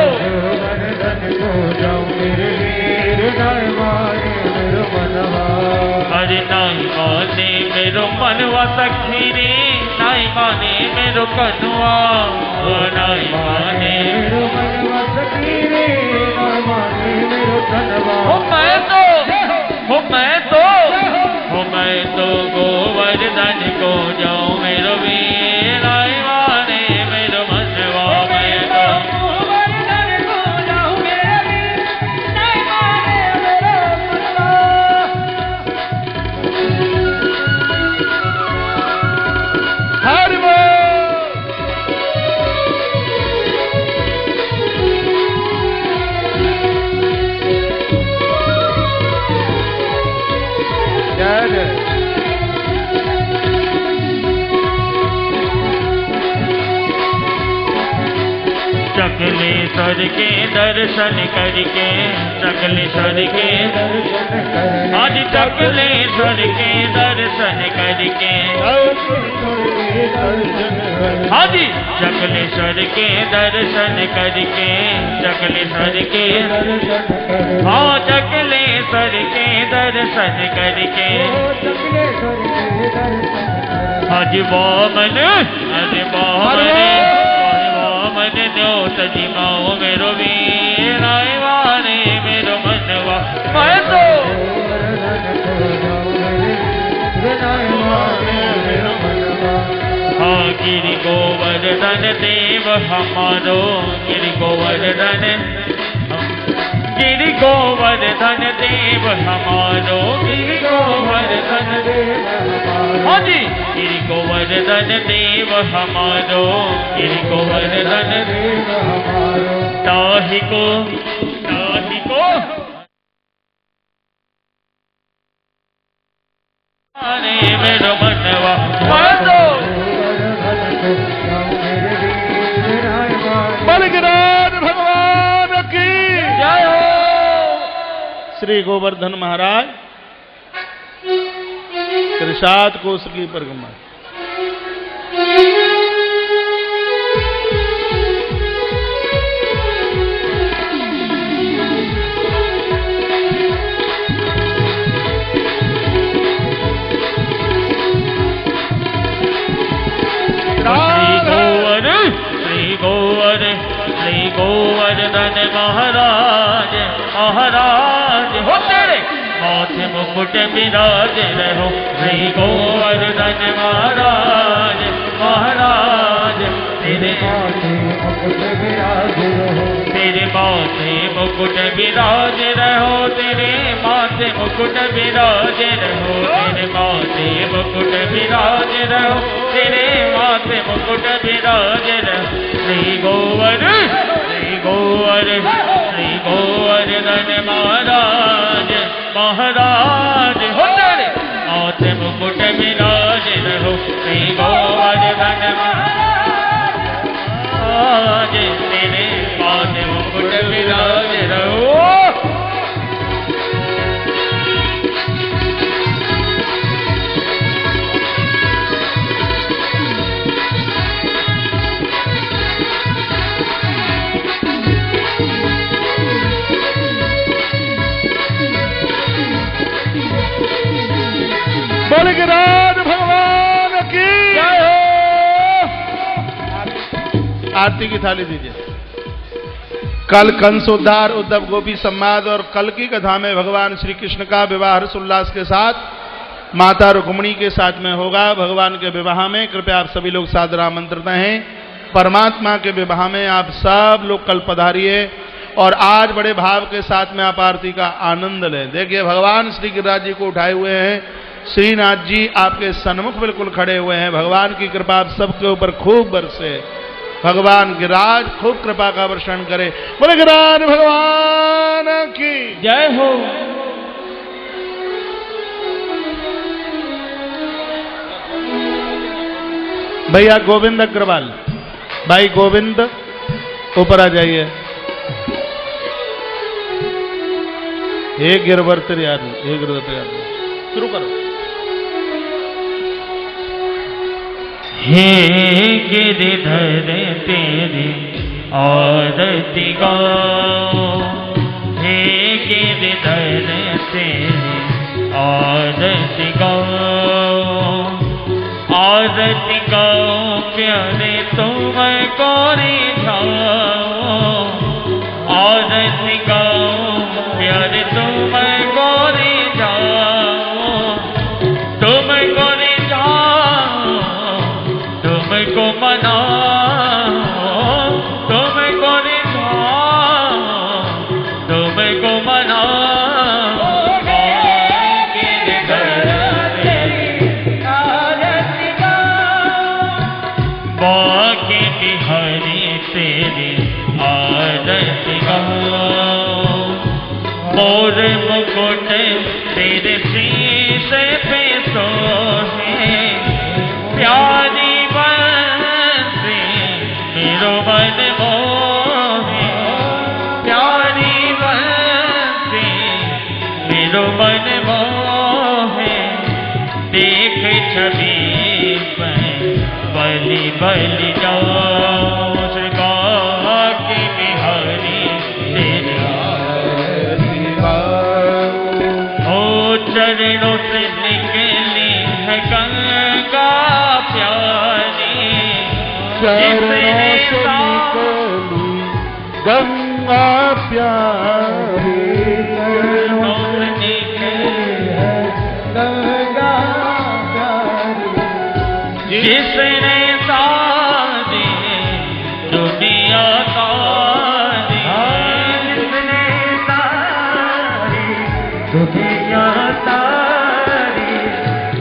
अरे नाई माने मेरो मनवा सखी रे, नाई माने मेरो कनुआ, नाई माने मेरो मनवा सखी रे, नाई माने मेरो कनुआ। मैं तो गोवर्धन को जाऊं मेरो वीर, आई माने मेरो मनवा। मैं तो गोवर्धन को जाऊं मेरो वीर, आई माने मेरो मनवा। हरि बोल। जय जय। चकलेश्वर के दर्शन करके, चकलेश्वर के आज चकलेश्वर के दर्शन करके, आज चकलेश्वर के दर्शन करके, चकलेश्वर के हाँ चकलेश्वर के दर्शन करके कपिलेश्वर के दर्शन हज वामन द्योत जी माओ मेरो वीर वारे मेरो मनवा मैं तो हाँ गिरि गोवर्धन देव हमारो गिरि गोवर्धन देव हमारो गिरि गोवर्धन देव हाँ जी गिरि गोवर्धन देव हमारो गिरि गोवर्धन देव हमारो ताहि को मेरो मनवा बलगिराज भगवान की जय हो। श्री गोवर्धन महाराज त्रिशात कोश की परिक्रमा श्री गोवर्धन महाराज महाराज हो तेरे माथे मुकुट विराज रहो श्री गोवर्धन महाराज महाराज तेरे माथे मुकुट विराज रहो तेरे माथे मुकुट विराज रहो तेरे माथे मुकुट विराज रहो तेरे माथे मुकुट विराज रहो तेरे माथे मुकुट विराज रहो श्री गोवर्धन महाराज महाराज हो तेरे माथे मुकुट विराज रहो श्री गोवर्धन महाराज तेरे माथे मुकुट विराज रहो बलगिराज भगवान की जय हो। आरती की थाली दीजिए। कल कंस उद्धार उद्धव गोपी संवाद और कल की कथा में भगवान श्री कृष्ण का विवाह हर्षोल्लास के साथ माता रुक्मिणी के साथ में होगा। भगवान के विवाह में कृपया आप सभी लोग सादर आमंत्रित हैं। परमात्मा के विवाह में आप सब लोग कल पधारिए और आज बड़े भाव के साथ में आप आरती का आनंद लें। देखिए भगवान श्री गिरिराज जी को उठाए हुए हैं, श्रीनाथ जी आपके सन्मुख बिल्कुल खड़े हुए हैं। भगवान की कृपा आप सबके ऊपर खूब बरसे। भगवान गिरिराज खूब कृपा का वर्षण करे। बोले गिरिराज भगवान की जय हो। भैया गोविंद अग्रवाल, भाई गोविंद ऊपर आ जाइए। एक गिरवर्त याद, एक गिरवर्त याद, शुरू करो। हे गिरिधर तेरी आरती गाओ, हे गिरिधर तेरी आरती गाओ, आरती गाओ प्यारे तुम कोरी जाओ, आरती गाओ प्यारे तुम कोरी जाओ, तुम कोरी जाओ, तुमको मनाओ, तुमको रिझाओ, तुमको मनाओ। बाकी बिहारी तेरी आरती गाओ, मोर मुकुट तेरे शीश पे सोहे, प्यारी बंसी मेरो मन मोहे, प्यारी बंसी मेरो मन मोहे, देख छवि बलि बलि जाओ, श्री बिहारी तेरी आरती गाओ। चरणों से निकली है गंगा प्यारी, चरणों से निकली गंगा प्यारी, चरणों से निकली है गंगा प्यारी, जिसने सारी दुनिया तारी, जिसने सारी दुनिया तारी,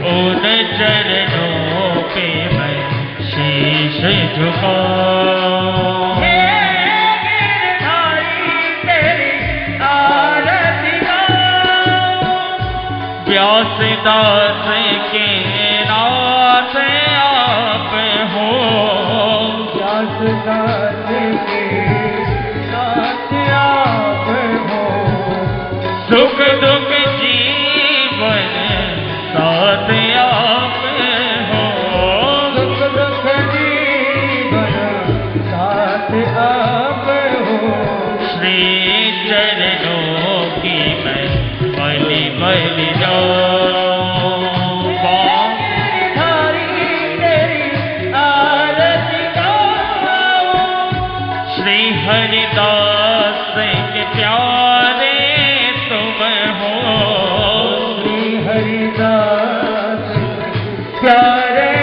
उन चरणों पे मैं शीश झुकाऊं। हे गिरधारी तेरी आरती गाऊं, व्यासदास के नाथ आप हो, व्यासदास के नाथ आप हो, सुख दुख जीवन साथ आप हो, सुख दुख जीवन साथ आप हो, श्री चरणों की मैं बलि बलि जाऊं। गिरधारी तेरी आरती गाऊं, श्री हरिदास के प्यारे तुम हो, श्री हरिदास प्यारे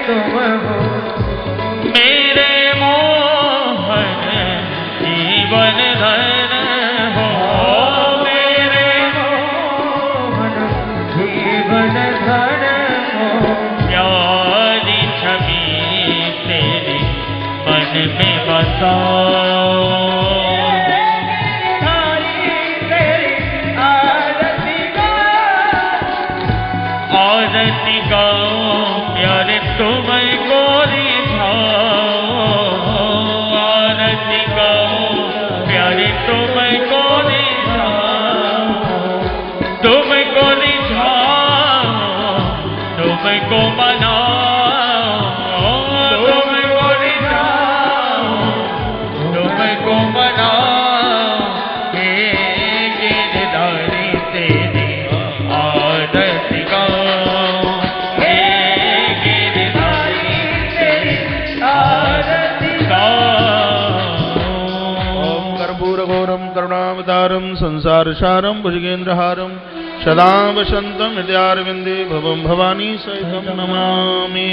तुम हो, मेरे मोहन जीवन धन हो, मेरे मोहन जीवन धन हो, प्यारी छवि तेरी मन में बसाओ। गिरधारी तेरी आरती गाऊं, आरती गाऊं प्यारे तुमको रिझाओ, आरती गाऊं प्यारे तुमको रिझाओ, तुमको रिझाओ, तुमको मनाओ, तुमको रिझाओ, तुमको मनाओ। हे गिरधारी तेरी आरती गाऊं, हे गिरधारी तेरी आरती ओम कर्पूरघोरं करुणावतारं संसारसारं भुजगेन्द्रहारं सदा वसन्तं हृदयारविन्दे भवं भवानी सहितं नमामि।